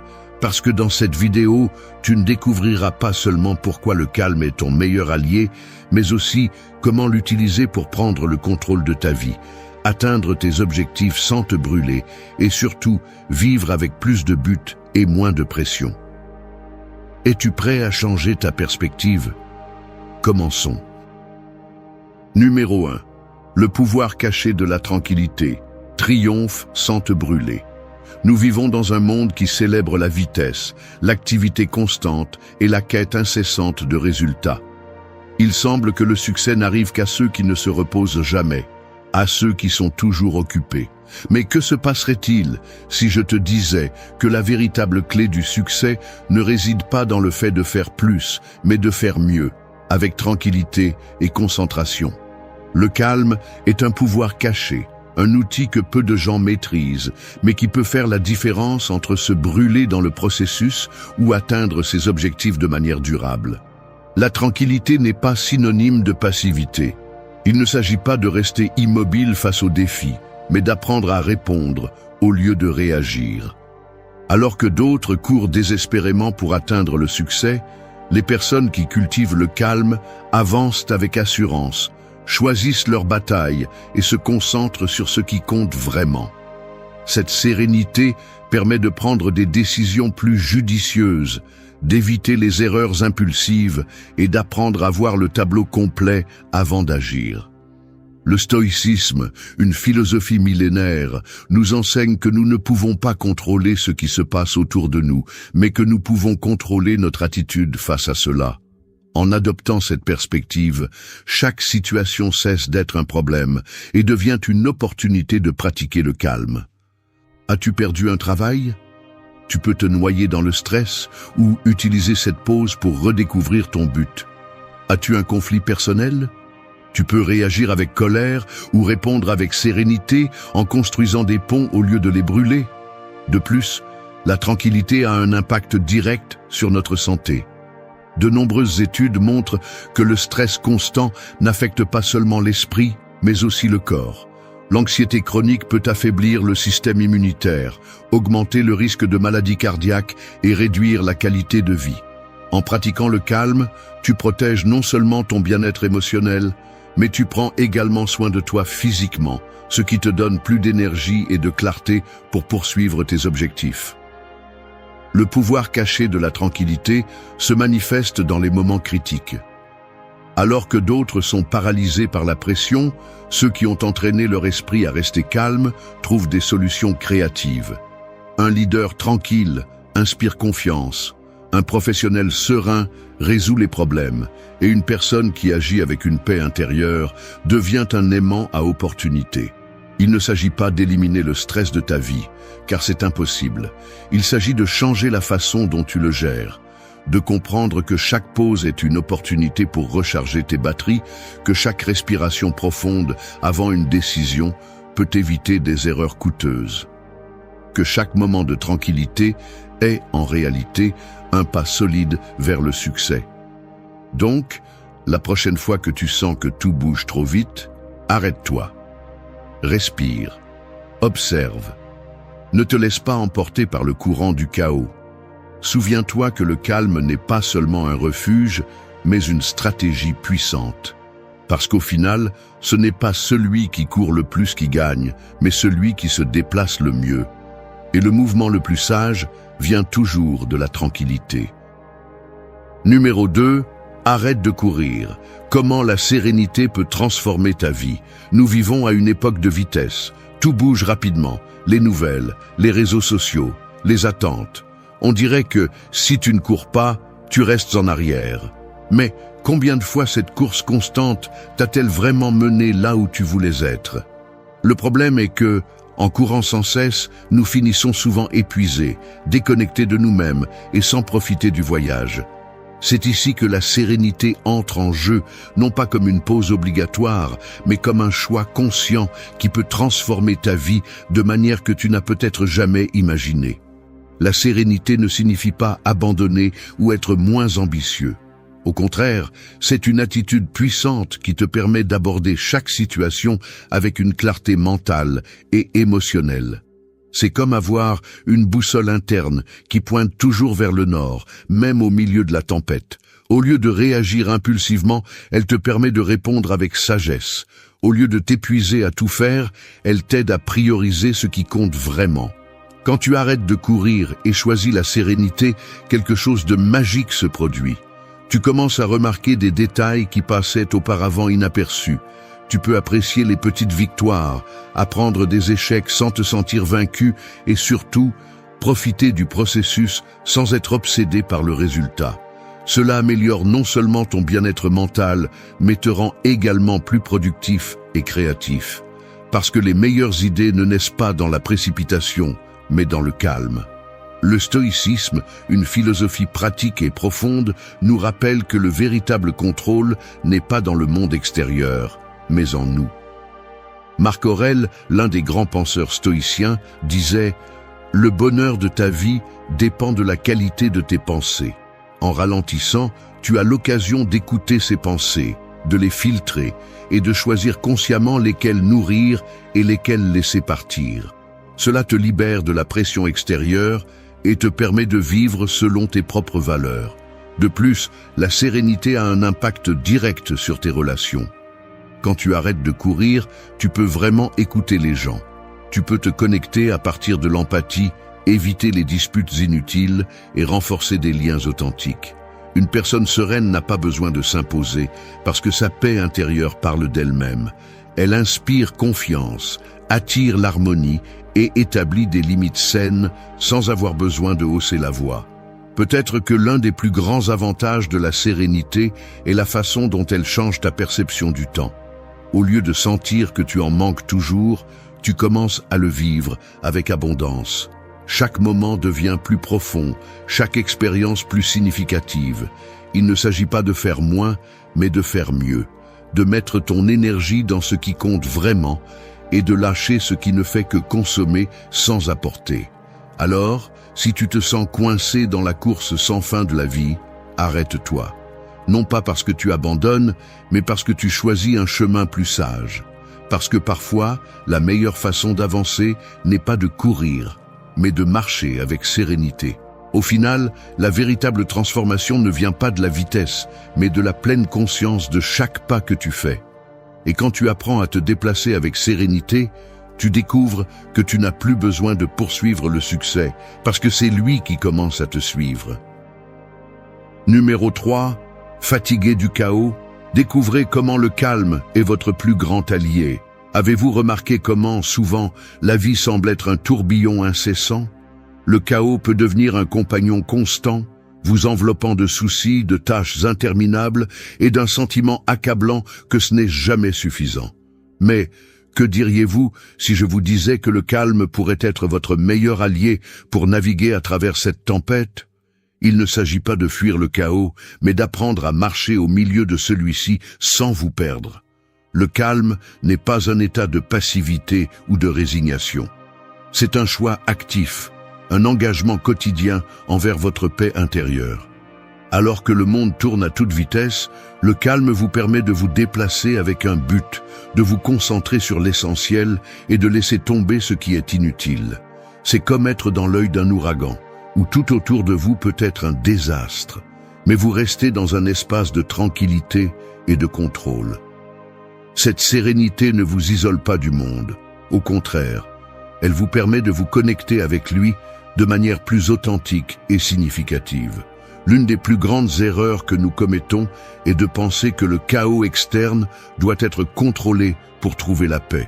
Parce que dans cette vidéo, tu ne découvriras pas seulement pourquoi le calme est ton meilleur allié, mais aussi comment l'utiliser pour prendre le contrôle de ta vie, atteindre tes objectifs sans te brûler et surtout vivre avec plus de buts et moins de pression. Es-tu prêt à changer ta perspective? Commençons. Numéro 1. Le pouvoir caché de la tranquillité. Triomphe sans te brûler. Nous vivons dans un monde qui célèbre la vitesse, l'activité constante et la quête incessante de résultats. Il semble que le succès n'arrive qu'à ceux qui ne se reposent jamais, à ceux qui sont toujours occupés. Mais que se passerait-il si je te disais que la véritable clé du succès ne réside pas dans le fait de faire plus, mais de faire mieux, avec tranquillité et concentration? Le calme est un pouvoir caché, un outil que peu de gens maîtrisent, mais qui peut faire la différence entre se brûler dans le processus ou atteindre ses objectifs de manière durable. La tranquillité n'est pas synonyme de passivité. Il ne s'agit pas de rester immobile face aux défis, mais d'apprendre à répondre au lieu de réagir. Alors que d'autres courent désespérément pour atteindre le succès, les personnes qui cultivent le calme avancent avec assurance, choisissent leur bataille et se concentrent sur ce qui compte vraiment. Cette sérénité permet de prendre des décisions plus judicieuses, d'éviter les erreurs impulsives et d'apprendre à voir le tableau complet avant d'agir. Le stoïcisme, une philosophie millénaire, nous enseigne que nous ne pouvons pas contrôler ce qui se passe autour de nous, mais que nous pouvons contrôler notre attitude face à cela. En adoptant cette perspective, chaque situation cesse d'être un problème et devient une opportunité de pratiquer le calme. As-tu perdu un travail? Tu peux te noyer dans le stress ou utiliser cette pause pour redécouvrir ton but. As-tu un conflit personnel? Tu peux réagir avec colère ou répondre avec sérénité en construisant des ponts au lieu de les brûler. De plus, la tranquillité a un impact direct sur notre santé. De nombreuses études montrent que le stress constant n'affecte pas seulement l'esprit, mais aussi le corps. L'anxiété chronique peut affaiblir le système immunitaire, augmenter le risque de maladies cardiaques et réduire la qualité de vie. En pratiquant le calme, tu protèges non seulement ton bien-être émotionnel, mais tu prends également soin de toi physiquement, ce qui te donne plus d'énergie et de clarté pour poursuivre tes objectifs. Le pouvoir caché de la tranquillité se manifeste dans les moments critiques. Alors que d'autres sont paralysés par la pression, ceux qui ont entraîné leur esprit à rester calme trouvent des solutions créatives. Un leader tranquille inspire confiance, un professionnel serein résout les problèmes, et une personne qui agit avec une paix intérieure devient un aimant à opportunité. Il ne s'agit pas d'éliminer le stress de ta vie, car c'est impossible. Il s'agit de changer la façon dont tu le gères, de comprendre que chaque pause est une opportunité pour recharger tes batteries, que chaque respiration profonde avant une décision peut éviter des erreurs coûteuses, que chaque moment de tranquillité est, en réalité, un pas solide vers le succès. Donc, la prochaine fois que tu sens que tout bouge trop vite, arrête-toi. Respire. Observe. Ne te laisse pas emporter par le courant du chaos. Souviens-toi que le calme n'est pas seulement un refuge, mais une stratégie puissante. Parce qu'au final, ce n'est pas celui qui court le plus qui gagne, mais celui qui se déplace le mieux. Et le mouvement le plus sage vient toujours de la tranquillité. Numéro 2. Arrête de courir. Comment la sérénité peut transformer ta vie? Nous vivons à une époque de vitesse. Tout bouge rapidement. Les nouvelles, les réseaux sociaux, les attentes. On dirait que si tu ne cours pas, tu restes en arrière. Mais combien de fois cette course constante t'a-t-elle vraiment mené là où tu voulais être? Le problème est que, en courant sans cesse, nous finissons souvent épuisés, déconnectés de nous-mêmes et sans profiter du voyage. C'est ici que la sérénité entre en jeu, non pas comme une pause obligatoire, mais comme un choix conscient qui peut transformer ta vie de manière que tu n'as peut-être jamais imaginée. La sérénité ne signifie pas abandonner ou être moins ambitieux. Au contraire, c'est une attitude puissante qui te permet d'aborder chaque situation avec une clarté mentale et émotionnelle. C'est comme avoir une boussole interne qui pointe toujours vers le nord, même au milieu de la tempête. Au lieu de réagir impulsivement, elle te permet de répondre avec sagesse. Au lieu de t'épuiser à tout faire, elle t'aide à prioriser ce qui compte vraiment. Quand tu arrêtes de courir et choisis la sérénité, quelque chose de magique se produit. Tu commences à remarquer des détails qui passaient auparavant inaperçus. Tu peux apprécier les petites victoires, apprendre des échecs sans te sentir vaincu et surtout, profiter du processus sans être obsédé par le résultat. Cela améliore non seulement ton bien-être mental, mais te rend également plus productif et créatif. Parce que les meilleures idées ne naissent pas dans la précipitation, mais dans le calme. Le stoïcisme, une philosophie pratique et profonde, nous rappelle que le véritable contrôle n'est pas dans le monde extérieur, mais en nous. Marc Aurèle, l'un des grands penseurs stoïciens, disait « Le bonheur de ta vie dépend de la qualité de tes pensées. En ralentissant, tu as l'occasion d'écouter ces pensées, de les filtrer et de choisir consciemment lesquelles nourrir et lesquelles laisser partir. Cela te libère de la pression extérieure et te permet de vivre selon tes propres valeurs. De plus, la sérénité a un impact direct sur tes relations. Quand tu arrêtes de courir, tu peux vraiment écouter les gens. Tu peux te connecter à partir de l'empathie, éviter les disputes inutiles et renforcer des liens authentiques. Une personne sereine n'a pas besoin de s'imposer parce que sa paix intérieure parle d'elle-même. Elle inspire confiance, attire l'harmonie et établit des limites saines sans avoir besoin de hausser la voix. Peut-être que l'un des plus grands avantages de la sérénité est la façon dont elle change ta perception du temps. Au lieu de sentir que tu en manques toujours, tu commences à le vivre avec abondance. Chaque moment devient plus profond, chaque expérience plus significative. Il ne s'agit pas de faire moins, mais de faire mieux, de mettre ton énergie dans ce qui compte vraiment et de lâcher ce qui ne fait que consommer sans apporter. Alors, si tu te sens coincé dans la course sans fin de la vie, arrête-toi. Non pas parce que tu abandonnes, mais parce que tu choisis un chemin plus sage. Parce que parfois, la meilleure façon d'avancer n'est pas de courir, mais de marcher avec sérénité. Au final, la véritable transformation ne vient pas de la vitesse, mais de la pleine conscience de chaque pas que tu fais. Et quand tu apprends à te déplacer avec sérénité, tu découvres que tu n'as plus besoin de poursuivre le succès, parce que c'est lui qui commence à te suivre. Numéro 3, fatigué du chaos, découvrez comment le calme est votre plus grand allié. Avez-vous remarqué comment, souvent, la vie semble être un tourbillon incessant? Le chaos peut devenir un compagnon constant, vous enveloppant de soucis, de tâches interminables et d'un sentiment accablant que ce n'est jamais suffisant. Mais que diriez-vous si je vous disais que le calme pourrait être votre meilleur allié pour naviguer à travers cette tempête? Il ne s'agit pas de fuir le chaos, mais d'apprendre à marcher au milieu de celui-ci sans vous perdre. Le calme n'est pas un état de passivité ou de résignation. C'est un choix actif, un engagement quotidien envers votre paix intérieure. Alors que le monde tourne à toute vitesse, le calme vous permet de vous déplacer avec un but, de vous concentrer sur l'essentiel et de laisser tomber ce qui est inutile. C'est comme être dans l'œil d'un ouragan, où tout autour de vous peut être un désastre, mais vous restez dans un espace de tranquillité et de contrôle. Cette sérénité ne vous isole pas du monde. Au contraire, elle vous permet de vous connecter avec lui de manière plus authentique et significative. L'une des plus grandes erreurs que nous commettons est de penser que le chaos externe doit être contrôlé pour trouver la paix.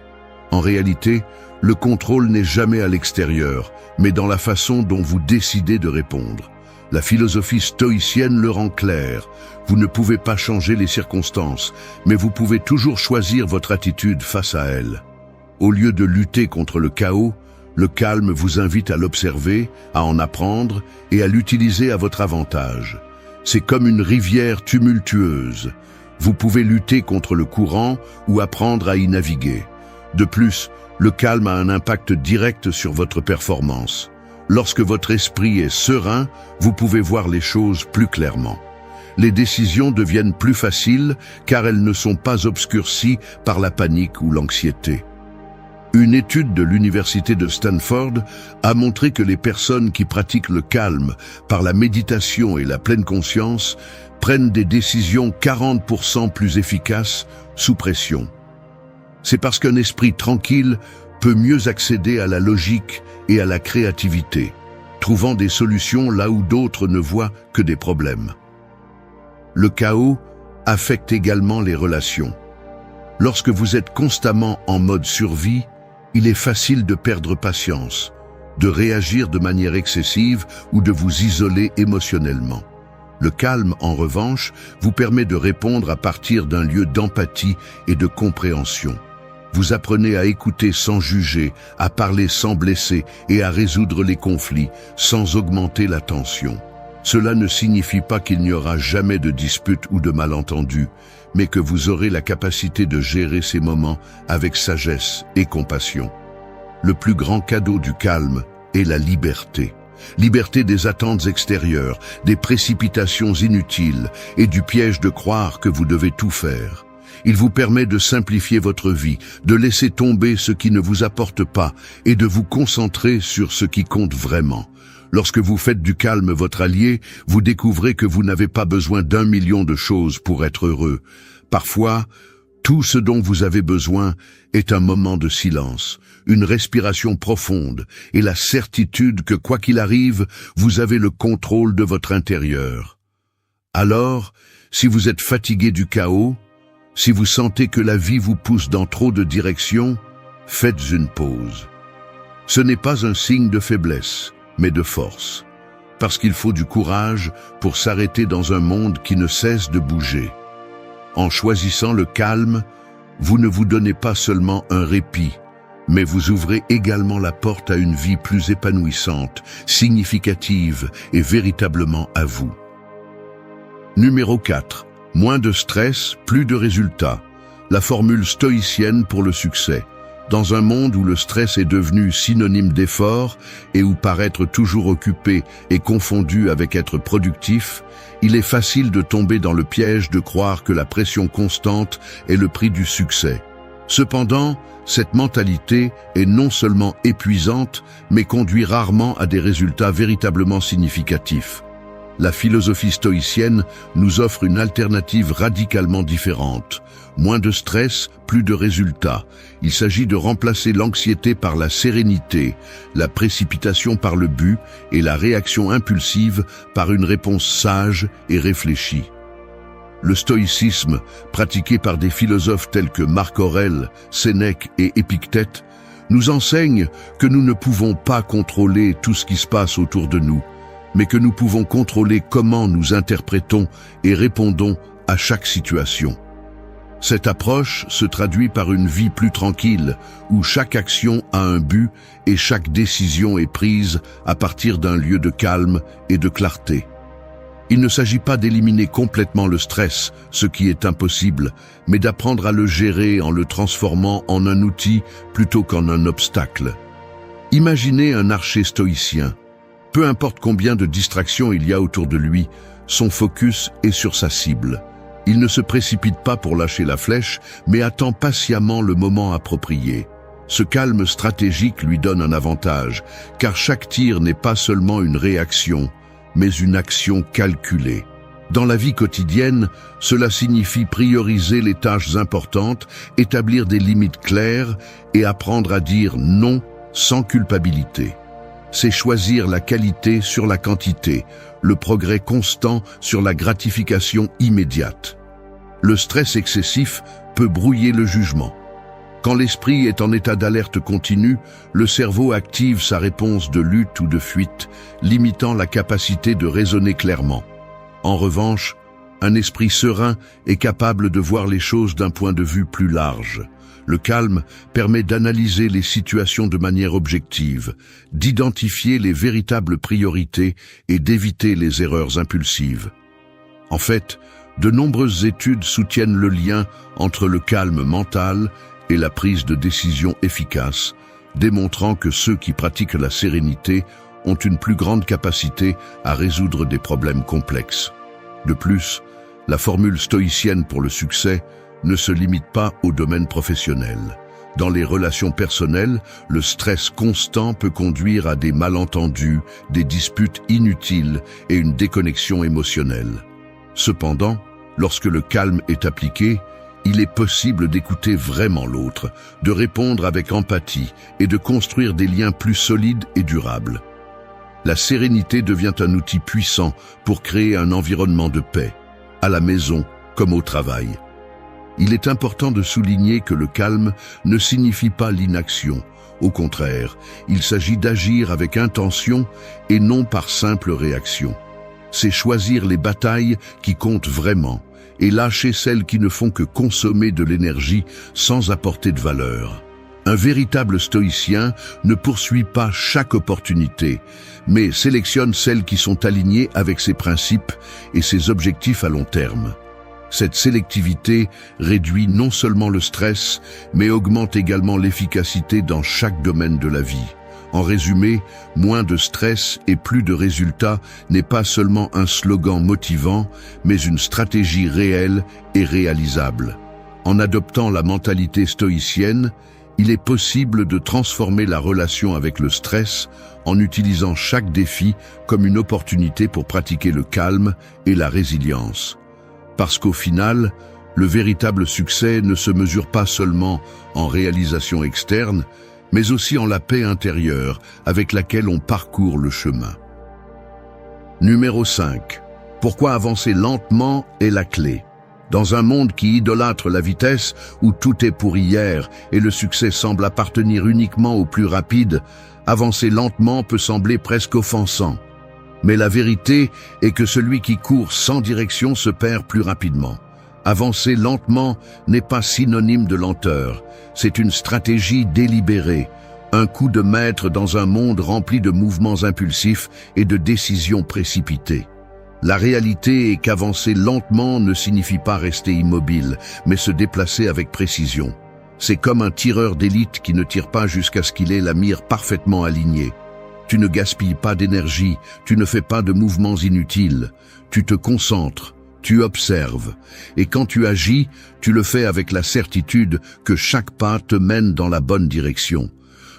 En réalité, le contrôle n'est jamais à l'extérieur, mais dans la façon dont vous décidez de répondre. La philosophie stoïcienne le rend clair. Vous ne pouvez pas changer les circonstances, mais vous pouvez toujours choisir votre attitude face à elles. Au lieu de lutter contre le chaos, le calme vous invite à l'observer, à en apprendre et à l'utiliser à votre avantage. C'est comme une rivière tumultueuse. Vous pouvez lutter contre le courant ou apprendre à y naviguer. De plus, le calme a un impact direct sur votre performance. Lorsque votre esprit est serein, vous pouvez voir les choses plus clairement. Les décisions deviennent plus faciles car elles ne sont pas obscurcies par la panique ou l'anxiété. Une étude de l'université de Stanford a montré que les personnes qui pratiquent le calme par la méditation et la pleine conscience prennent des décisions 40% plus efficaces sous pression. C'est parce qu'un esprit tranquille peut mieux accéder à la logique et à la créativité, trouvant des solutions là où d'autres ne voient que des problèmes. Le chaos affecte également les relations. Lorsque vous êtes constamment en mode survie, il est facile de perdre patience, de réagir de manière excessive ou de vous isoler émotionnellement. Le calme, en revanche, vous permet de répondre à partir d'un lieu d'empathie et de compréhension. Vous apprenez à écouter sans juger, à parler sans blesser et à résoudre les conflits sans augmenter la tension. Cela ne signifie pas qu'il n'y aura jamais de dispute ou de malentendu, mais que vous aurez la capacité de gérer ces moments avec sagesse et compassion. Le plus grand cadeau du calme est la liberté. Liberté des attentes extérieures, des précipitations inutiles et du piège de croire que vous devez tout faire. Il vous permet de simplifier votre vie, de laisser tomber ce qui ne vous apporte pas et de vous concentrer sur ce qui compte vraiment. Lorsque vous faites du calme votre allié, vous découvrez que vous n'avez pas besoin d'1 million de choses pour être heureux. Parfois, tout ce dont vous avez besoin est un moment de silence, une respiration profonde et la certitude que quoi qu'il arrive, vous avez le contrôle de votre intérieur. Alors, si vous êtes fatigué du chaos, si vous sentez que la vie vous pousse dans trop de directions, faites une pause. Ce n'est pas un signe de faiblesse, mais de force. parce qu'il faut du courage pour s'arrêter dans un monde qui ne cesse de bouger. En choisissant le calme, vous ne vous donnez pas seulement un répit, mais vous ouvrez également la porte à une vie plus épanouissante, significative et véritablement à vous. Numéro 4. Moins de stress, plus de résultats. La formule stoïcienne pour le succès. Dans un monde où le stress est devenu synonyme d'effort et où paraître toujours occupé est confondu avec être productif, il est facile de tomber dans le piège de croire que la pression constante est le prix du succès. Cependant, cette mentalité est non seulement épuisante, mais conduit rarement à des résultats véritablement significatifs. La philosophie stoïcienne nous offre une alternative radicalement différente. Moins de stress, plus de résultats. Il s'agit de remplacer l'anxiété par la sérénité, la précipitation par le but et la réaction impulsive par une réponse sage et réfléchie. Le stoïcisme, pratiqué par des philosophes tels que Marc Aurèle, Sénèque et Épictète, nous enseigne que nous ne pouvons pas contrôler tout ce qui se passe autour de nous, mais que nous pouvons contrôler comment nous interprétons et répondons à chaque situation. Cette approche se traduit par une vie plus tranquille, où chaque action a un but et chaque décision est prise à partir d'un lieu de calme et de clarté. Il ne s'agit pas d'éliminer complètement le stress, ce qui est impossible, mais d'apprendre à le gérer en le transformant en un outil plutôt qu'en un obstacle. Imaginez un archer stoïcien. Peu importe combien de distractions il y a autour de lui, son focus est sur sa cible. Il ne se précipite pas pour lâcher la flèche, mais attend patiemment le moment approprié. Ce calme stratégique lui donne un avantage, car chaque tir n'est pas seulement une réaction, mais une action calculée. Dans la vie quotidienne, cela signifie prioriser les tâches importantes, établir des limites claires et apprendre à dire non sans culpabilité. C'est choisir la qualité sur la quantité, le progrès constant sur la gratification immédiate. Le stress excessif peut brouiller le jugement. Quand l'esprit est en état d'alerte continue, le cerveau active sa réponse de lutte ou de fuite, limitant la capacité de raisonner clairement. En revanche, un esprit serein est capable de voir les choses d'un point de vue plus large. Le calme permet d'analyser les situations de manière objective, d'identifier les véritables priorités et d'éviter les erreurs impulsives. En fait, de nombreuses études soutiennent le lien entre le calme mental et la prise de décision efficace, démontrant que ceux qui pratiquent la sérénité ont une plus grande capacité à résoudre des problèmes complexes. De plus, la formule stoïcienne pour le succès ne se limite pas au domaine professionnel. Dans les relations personnelles, le stress constant peut conduire à des malentendus, des disputes inutiles et une déconnexion émotionnelle. Cependant, lorsque le calme est appliqué, il est possible d'écouter vraiment l'autre, de répondre avec empathie et de construire des liens plus solides et durables. La sérénité devient un outil puissant pour créer un environnement de paix, à la maison comme au travail. Il est important de souligner que le calme ne signifie pas l'inaction. Au contraire, il s'agit d'agir avec intention et non par simple réaction. C'est choisir les batailles qui comptent vraiment et lâcher celles qui ne font que consommer de l'énergie sans apporter de valeur. Un véritable stoïcien ne poursuit pas chaque opportunité, mais sélectionne celles qui sont alignées avec ses principes et ses objectifs à long terme. Cette sélectivité réduit non seulement le stress, mais augmente également l'efficacité dans chaque domaine de la vie. En résumé, moins de stress et plus de résultats n'est pas seulement un slogan motivant, mais une stratégie réelle et réalisable. En adoptant la mentalité stoïcienne, il est possible de transformer la relation avec le stress en utilisant chaque défi comme une opportunité pour pratiquer le calme et la résilience. Parce qu'au final, le véritable succès ne se mesure pas seulement en réalisation externe, mais aussi en la paix intérieure avec laquelle on parcourt le chemin. Numéro 5. Pourquoi avancer lentement est la clé. Dans un monde qui idolâtre la vitesse, où tout est pour hier et le succès semble appartenir uniquement aux plus rapides, avancer lentement peut sembler presque offensant. Mais la vérité est que celui qui court sans direction se perd plus rapidement. Avancer lentement n'est pas synonyme de lenteur, c'est une stratégie délibérée, un coup de maître dans un monde rempli de mouvements impulsifs et de décisions précipitées. La réalité est qu'avancer lentement ne signifie pas rester immobile, mais se déplacer avec précision. C'est comme un tireur d'élite qui ne tire pas jusqu'à ce qu'il ait la mire parfaitement alignée. Tu ne gaspilles pas d'énergie, tu ne fais pas de mouvements inutiles, tu te concentres, tu observes, et quand tu agis, tu le fais avec la certitude que chaque pas te mène dans la bonne direction.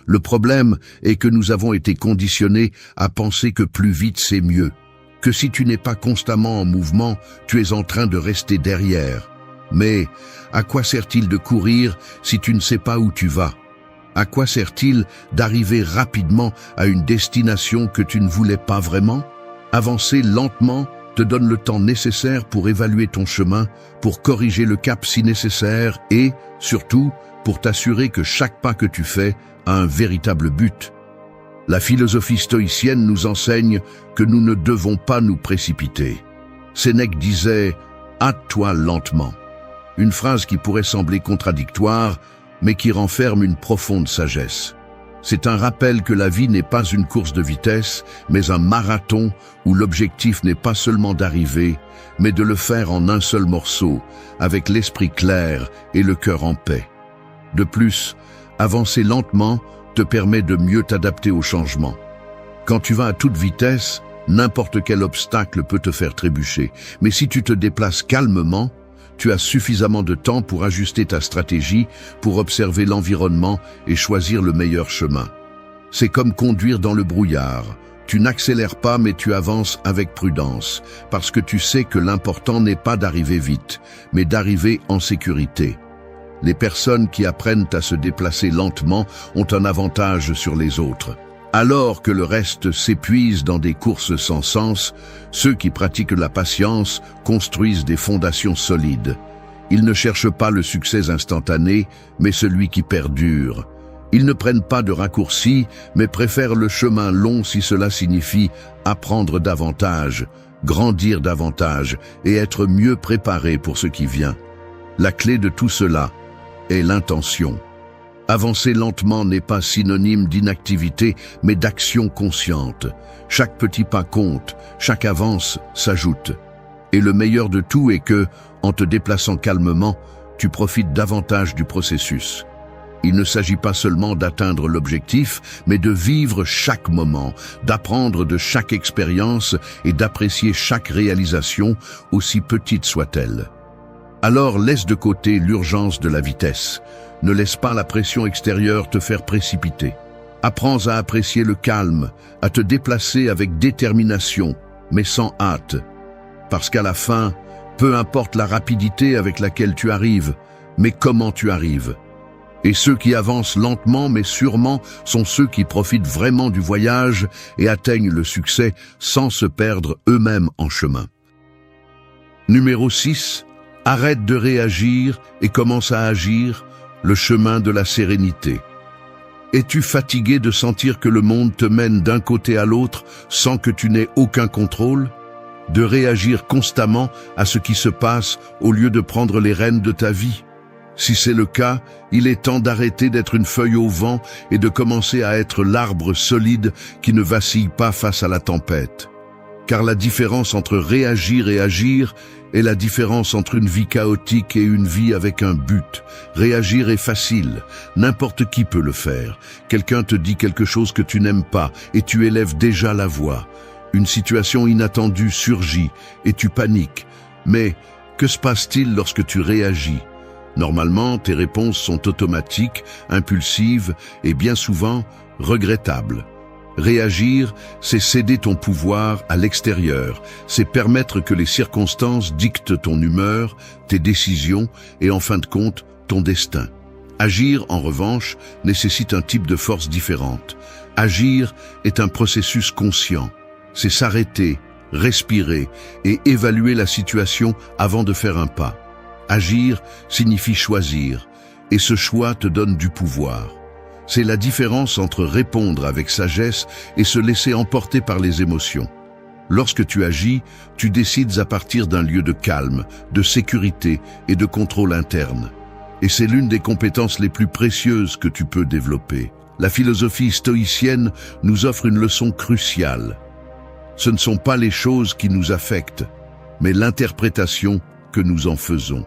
Le problème est que nous avons été conditionnés à penser que plus vite c'est mieux, que si tu n'es pas constamment en mouvement, tu es en train de rester derrière. Mais à quoi sert-il de courir si tu ne sais pas où tu vas ? À quoi sert-il d'arriver rapidement à une destination que tu ne voulais pas vraiment ? Avancer lentement te donne le temps nécessaire pour évaluer ton chemin, pour corriger le cap si nécessaire et, surtout, pour t'assurer que chaque pas que tu fais a un véritable but. La philosophie stoïcienne nous enseigne que nous ne devons pas nous précipiter. Sénèque disait « hâte-toi lentement ». Une phrase qui pourrait sembler contradictoire, mais qui renferme une profonde sagesse. C'est un rappel que la vie n'est pas une course de vitesse, mais un marathon où l'objectif n'est pas seulement d'arriver, mais de le faire en un seul morceau, avec l'esprit clair et le cœur en paix. De plus, avancer lentement te permet de mieux t'adapter au changement. Quand tu vas à toute vitesse, n'importe quel obstacle peut te faire trébucher, mais si tu te déplaces calmement, tu as suffisamment de temps pour ajuster ta stratégie, pour observer l'environnement et choisir le meilleur chemin. C'est comme conduire dans le brouillard. Tu n'accélères pas mais tu avances avec prudence, parce que tu sais que l'important n'est pas d'arriver vite, mais d'arriver en sécurité. Les personnes qui apprennent à se déplacer lentement ont un avantage sur les autres. Alors que le reste s'épuise dans des courses sans sens, ceux qui pratiquent la patience construisent des fondations solides. Ils ne cherchent pas le succès instantané, mais celui qui perdure. Ils ne prennent pas de raccourcis, mais préfèrent le chemin long si cela signifie apprendre davantage, grandir davantage et être mieux préparé pour ce qui vient. La clé de tout cela est l'intention. Avancer lentement n'est pas synonyme d'inactivité, mais d'action consciente. Chaque petit pas compte, chaque avance s'ajoute. Et le meilleur de tout est que, en te déplaçant calmement, tu profites davantage du processus. Il ne s'agit pas seulement d'atteindre l'objectif, mais de vivre chaque moment, d'apprendre de chaque expérience et d'apprécier chaque réalisation, aussi petite soit-elle. Alors laisse de côté l'urgence de la vitesse. Ne laisse pas la pression extérieure te faire précipiter. Apprends à apprécier le calme, à te déplacer avec détermination, mais sans hâte. Parce qu'à la fin, peu importe la rapidité avec laquelle tu arrives, mais comment tu arrives. Et ceux qui avancent lentement mais sûrement sont ceux qui profitent vraiment du voyage et atteignent le succès sans se perdre eux-mêmes en chemin. Numéro 6. Arrête de réagir et commence à agir, le chemin de la sérénité. Es-tu fatigué de sentir que le monde te mène d'un côté à l'autre sans que tu n'aies aucun contrôle? De réagir constamment à ce qui se passe au lieu de prendre les rênes de ta vie? Si c'est le cas, il est temps d'arrêter d'être une feuille au vent et de commencer à être l'arbre solide qui ne vacille pas face à la tempête. Car la différence entre réagir et agir est la différence entre une vie chaotique et une vie avec un but. Réagir est facile, n'importe qui peut le faire. Quelqu'un te dit quelque chose que tu n'aimes pas et tu élèves déjà la voix. Une situation inattendue surgit et tu paniques. Mais que se passe-t-il lorsque tu réagis? Normalement, tes réponses sont automatiques, impulsives et bien souvent regrettables. Réagir, c'est céder ton pouvoir à l'extérieur, c'est permettre que les circonstances dictent ton humeur, tes décisions et en fin de compte, ton destin. Agir, en revanche, nécessite un type de force différente. Agir est un processus conscient. C'est s'arrêter, respirer et évaluer la situation avant de faire un pas. Agir signifie choisir, et ce choix te donne du pouvoir. C'est la différence entre répondre avec sagesse et se laisser emporter par les émotions. Lorsque tu agis, tu décides à partir d'un lieu de calme, de sécurité et de contrôle interne. Et c'est l'une des compétences les plus précieuses que tu peux développer. La philosophie stoïcienne nous offre une leçon cruciale. Ce ne sont pas les choses qui nous affectent, mais l'interprétation que nous en faisons.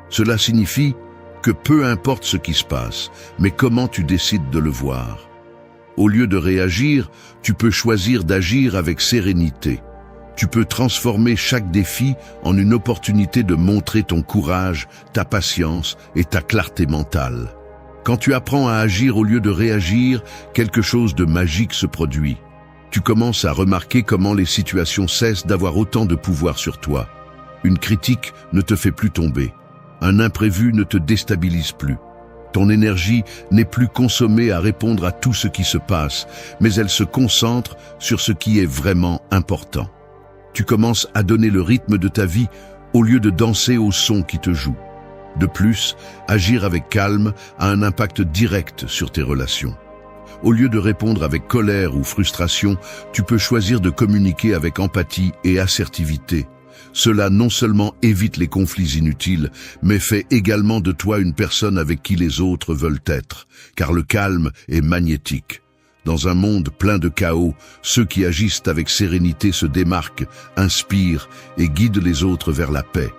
Cela signifie que peu importe ce qui se passe, mais comment tu décides de le voir. Au lieu de réagir, tu peux choisir d'agir avec sérénité. Tu peux transformer chaque défi en une opportunité de montrer ton courage, ta patience et ta clarté mentale. Quand tu apprends à agir au lieu de réagir, quelque chose de magique se produit. Tu commences à remarquer comment les situations cessent d'avoir autant de pouvoir sur toi. Une critique ne te fait plus tomber. Un imprévu ne te déstabilise plus. Ton énergie n'est plus consommée à répondre à tout ce qui se passe, mais elle se concentre sur ce qui est vraiment important. Tu commences à donner le rythme de ta vie au lieu de danser au son qui te joue. De plus, agir avec calme a un impact direct sur tes relations. Au lieu de répondre avec colère ou frustration, tu peux choisir de communiquer avec empathie et assertivité. Cela non seulement évite les conflits inutiles, mais fait également de toi une personne avec qui les autres veulent être, car le calme est magnétique. Dans un monde plein de chaos, ceux qui agissent avec sérénité se démarquent, inspirent et guident les autres vers la paix.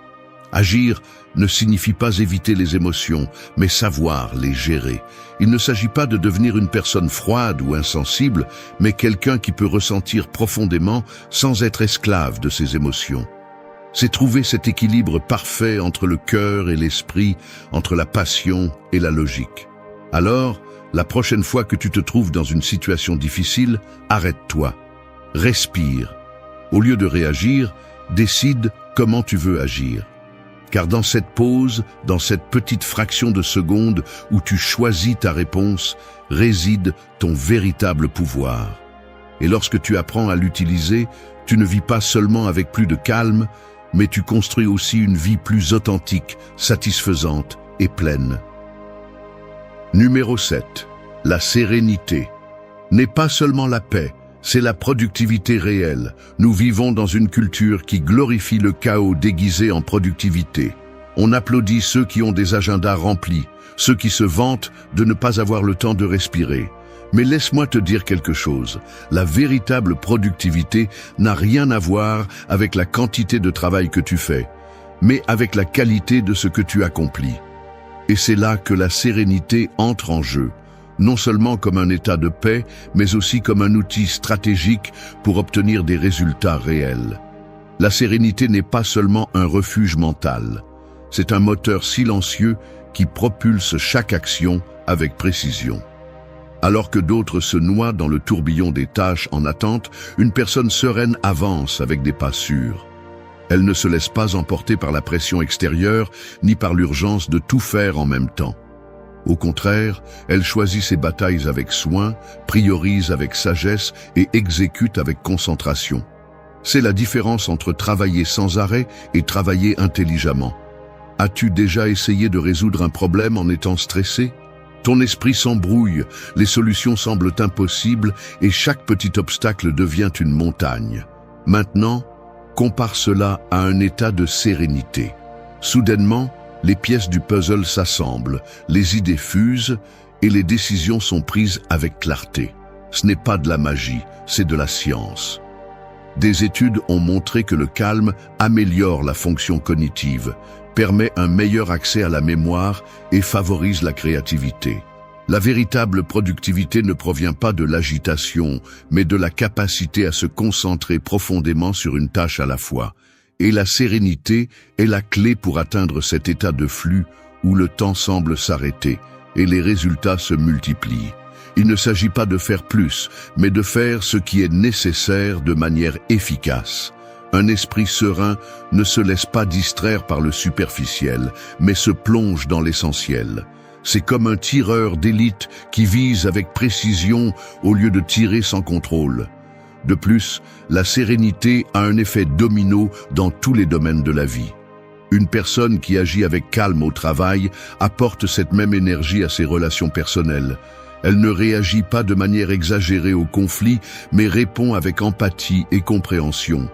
Agir ne signifie pas éviter les émotions, mais savoir les gérer. Il ne s'agit pas de devenir une personne froide ou insensible, mais quelqu'un qui peut ressentir profondément sans être esclave de ses émotions. C'est trouver cet équilibre parfait entre le cœur et l'esprit, entre la passion et la logique. Alors, la prochaine fois que tu te trouves dans une situation difficile, arrête-toi, respire. Au lieu de réagir, décide comment tu veux agir. Car dans cette pause, dans cette petite fraction de seconde où tu choisis ta réponse, réside ton véritable pouvoir. Et lorsque tu apprends à l'utiliser, tu ne vis pas seulement avec plus de calme, mais tu construis aussi une vie plus authentique, satisfaisante et pleine. Numéro 7. La sérénité n'est pas seulement la paix, c'est la productivité réelle. Nous vivons dans une culture qui glorifie le chaos déguisé en productivité. On applaudit ceux qui ont des agendas remplis, ceux qui se vantent de ne pas avoir le temps de respirer. Mais laisse-moi te dire quelque chose, la véritable productivité n'a rien à voir avec la quantité de travail que tu fais, mais avec la qualité de ce que tu accomplis. Et c'est là que la sérénité entre en jeu, non seulement comme un état de paix, mais aussi comme un outil stratégique pour obtenir des résultats réels. La sérénité n'est pas seulement un refuge mental, c'est un moteur silencieux qui propulse chaque action avec précision. Alors que d'autres se noient dans le tourbillon des tâches en attente, une personne sereine avance avec des pas sûrs. Elle ne se laisse pas emporter par la pression extérieure, ni par l'urgence de tout faire en même temps. Au contraire, elle choisit ses batailles avec soin, priorise avec sagesse et exécute avec concentration. C'est la différence entre travailler sans arrêt et travailler intelligemment. As-tu déjà essayé de résoudre un problème en étant stressé ? Ton esprit s'embrouille, les solutions semblent impossibles et chaque petit obstacle devient une montagne. Maintenant, compare cela à un état de sérénité. Soudainement, les pièces du puzzle s'assemblent, les idées fusent et les décisions sont prises avec clarté. Ce n'est pas de la magie, c'est de la science. Des études ont montré que le calme améliore la fonction cognitive, permet un meilleur accès à la mémoire et favorise la créativité. La véritable productivité ne provient pas de l'agitation, mais de la capacité à se concentrer profondément sur une tâche à la fois. Et la sérénité est la clé pour atteindre cet état de flux où le temps semble s'arrêter et les résultats se multiplient. Il ne s'agit pas de faire plus, mais de faire ce qui est nécessaire de manière efficace. Un esprit serein ne se laisse pas distraire par le superficiel, mais se plonge dans l'essentiel. C'est comme un tireur d'élite qui vise avec précision au lieu de tirer sans contrôle. De plus, la sérénité a un effet domino dans tous les domaines de la vie. Une personne qui agit avec calme au travail apporte cette même énergie à ses relations personnelles. Elle ne réagit pas de manière exagérée au conflit, mais répond avec empathie et compréhension.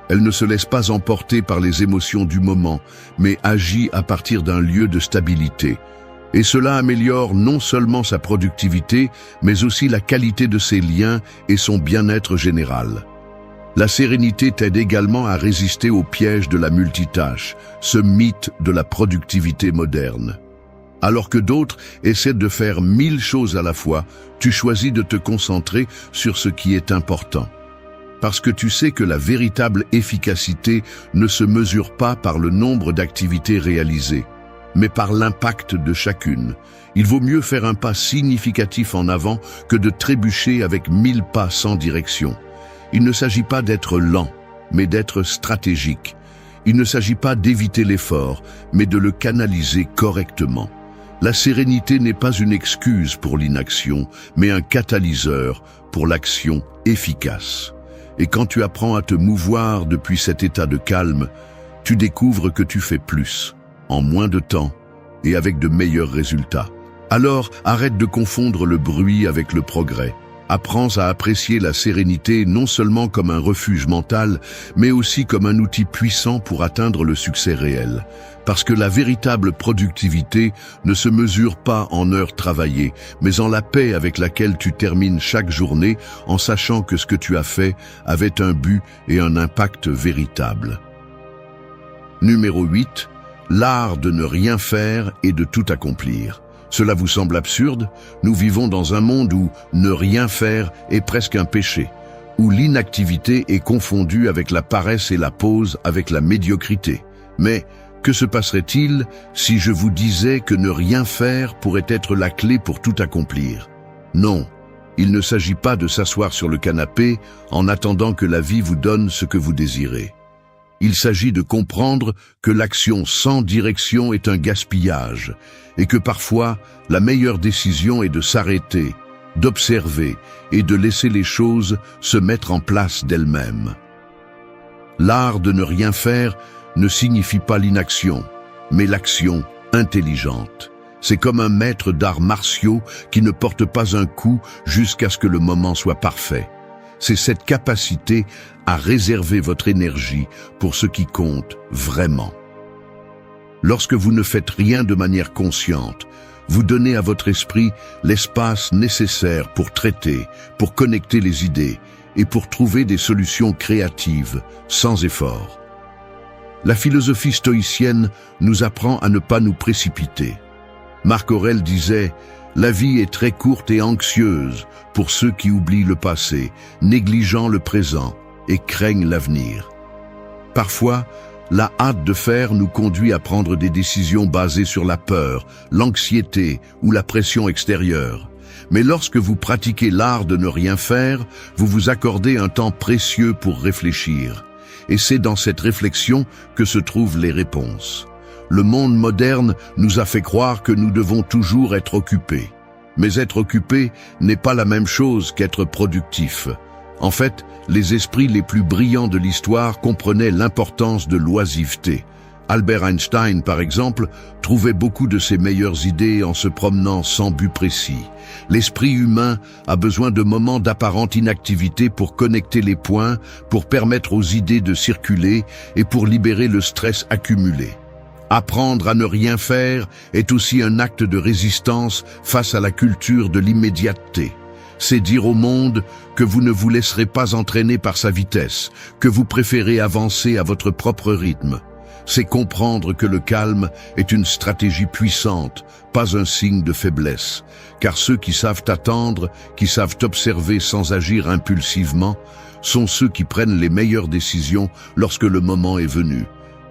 Elle ne se laisse pas emporter par les émotions du moment, mais agit à partir d'un lieu de stabilité. Et cela améliore non seulement sa productivité, mais aussi la qualité de ses liens et son bien-être général. La sérénité t'aide également à résister au piège de la multitâche, ce mythe de la productivité moderne. Alors que d'autres essaient de faire 1000 choses à la fois, tu choisis de te concentrer sur ce qui est important. Parce que tu sais que la véritable efficacité ne se mesure pas par le nombre d'activités réalisées, mais par l'impact de chacune. Il vaut mieux faire un pas significatif en avant que de trébucher avec 1000 pas sans direction. Il ne s'agit pas d'être lent, mais d'être stratégique. Il ne s'agit pas d'éviter l'effort, mais de le canaliser correctement. La sérénité n'est pas une excuse pour l'inaction, mais un catalyseur pour l'action efficace. Et quand tu apprends à te mouvoir depuis cet état de calme, tu découvres que tu fais plus, en moins de temps et avec de meilleurs résultats. Alors, arrête de confondre le bruit avec le progrès. Apprends à apprécier la sérénité non seulement comme un refuge mental, mais aussi comme un outil puissant pour atteindre le succès réel. Parce que la véritable productivité ne se mesure pas en heures travaillées, mais en la paix avec laquelle tu termines chaque journée en sachant que ce que tu as fait avait un but et un impact véritable. Numéro 8. L'art de ne rien faire et de tout accomplir. Cela vous semble absurde? Nous vivons dans un monde où ne rien faire est presque un péché, où l'inactivité est confondue avec la paresse et la pause avec la médiocrité. Mais que se passerait-il si je vous disais que ne rien faire pourrait être la clé pour tout accomplir? Non, il ne s'agit pas de s'asseoir sur le canapé en attendant que la vie vous donne ce que vous désirez. Il s'agit de comprendre que l'action sans direction est un gaspillage et que parfois la meilleure décision est de s'arrêter, d'observer et de laisser les choses se mettre en place d'elles-mêmes. L'art de ne rien faire ne signifie pas l'inaction, mais l'action intelligente. C'est comme un maître d'arts martiaux qui ne porte pas un coup jusqu'à ce que le moment soit parfait. C'est cette capacité à réserver votre énergie pour ce qui compte vraiment. Lorsque vous ne faites rien de manière consciente, vous donnez à votre esprit l'espace nécessaire pour traiter, pour connecter les idées et pour trouver des solutions créatives, sans effort. La philosophie stoïcienne nous apprend à ne pas nous précipiter. Marc Aurèle disait « La vie est très courte et anxieuse pour ceux qui oublient le passé, négligeant le présent et craignent l'avenir. » Parfois, la hâte de faire nous conduit à prendre des décisions basées sur la peur, l'anxiété ou la pression extérieure. Mais lorsque vous pratiquez l'art de ne rien faire, vous vous accordez un temps précieux pour réfléchir. Et c'est dans cette réflexion que se trouvent les réponses. Le monde moderne nous a fait croire que nous devons toujours être occupés. Mais être occupé n'est pas la même chose qu'être productif. En fait, les esprits les plus brillants de l'histoire comprenaient l'importance de l'oisiveté. Albert Einstein, par exemple, trouvait beaucoup de ses meilleures idées en se promenant sans but précis. L'esprit humain a besoin de moments d'apparente inactivité pour connecter les points, pour permettre aux idées de circuler et pour libérer le stress accumulé. Apprendre à ne rien faire est aussi un acte de résistance face à la culture de l'immédiateté. C'est dire au monde que vous ne vous laisserez pas entraîner par sa vitesse, que vous préférez avancer à votre propre rythme. C'est comprendre que le calme est une stratégie puissante, pas un signe de faiblesse. Car ceux qui savent attendre, qui savent observer sans agir impulsivement, sont ceux qui prennent les meilleures décisions lorsque le moment est venu.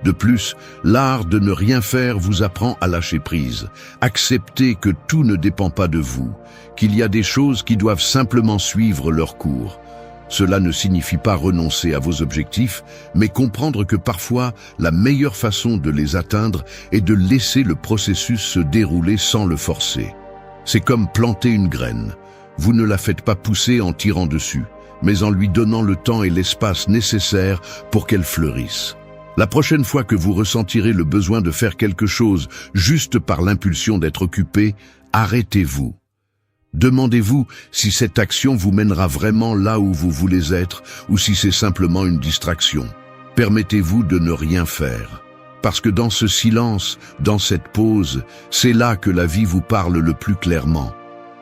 De plus, l'art de ne rien faire vous apprend à lâcher prise. Accepter que tout ne dépend pas de vous, qu'il y a des choses qui doivent simplement suivre leur cours. Cela ne signifie pas renoncer à vos objectifs, mais comprendre que parfois, la meilleure façon de les atteindre est de laisser le processus se dérouler sans le forcer. C'est comme planter une graine. Vous ne la faites pas pousser en tirant dessus, mais en lui donnant le temps et l'espace nécessaires pour qu'elle fleurisse. La prochaine fois que vous ressentirez le besoin de faire quelque chose juste par l'impulsion d'être occupé, arrêtez-vous. Demandez-vous si cette action vous mènera vraiment là où vous voulez être ou si c'est simplement une distraction. Permettez-vous de ne rien faire. Parce que dans ce silence, dans cette pause, c'est là que la vie vous parle le plus clairement.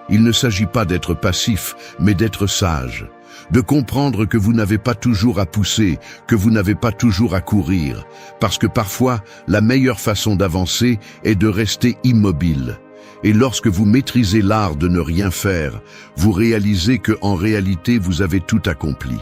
Il ne s'agit pas d'être passif, mais d'être sage. De comprendre que vous n'avez pas toujours à pousser, que vous n'avez pas toujours à courir. Parce que parfois, la meilleure façon d'avancer est de rester immobile. Et lorsque vous maîtrisez l'art de ne rien faire, vous réalisez que en réalité vous avez tout accompli.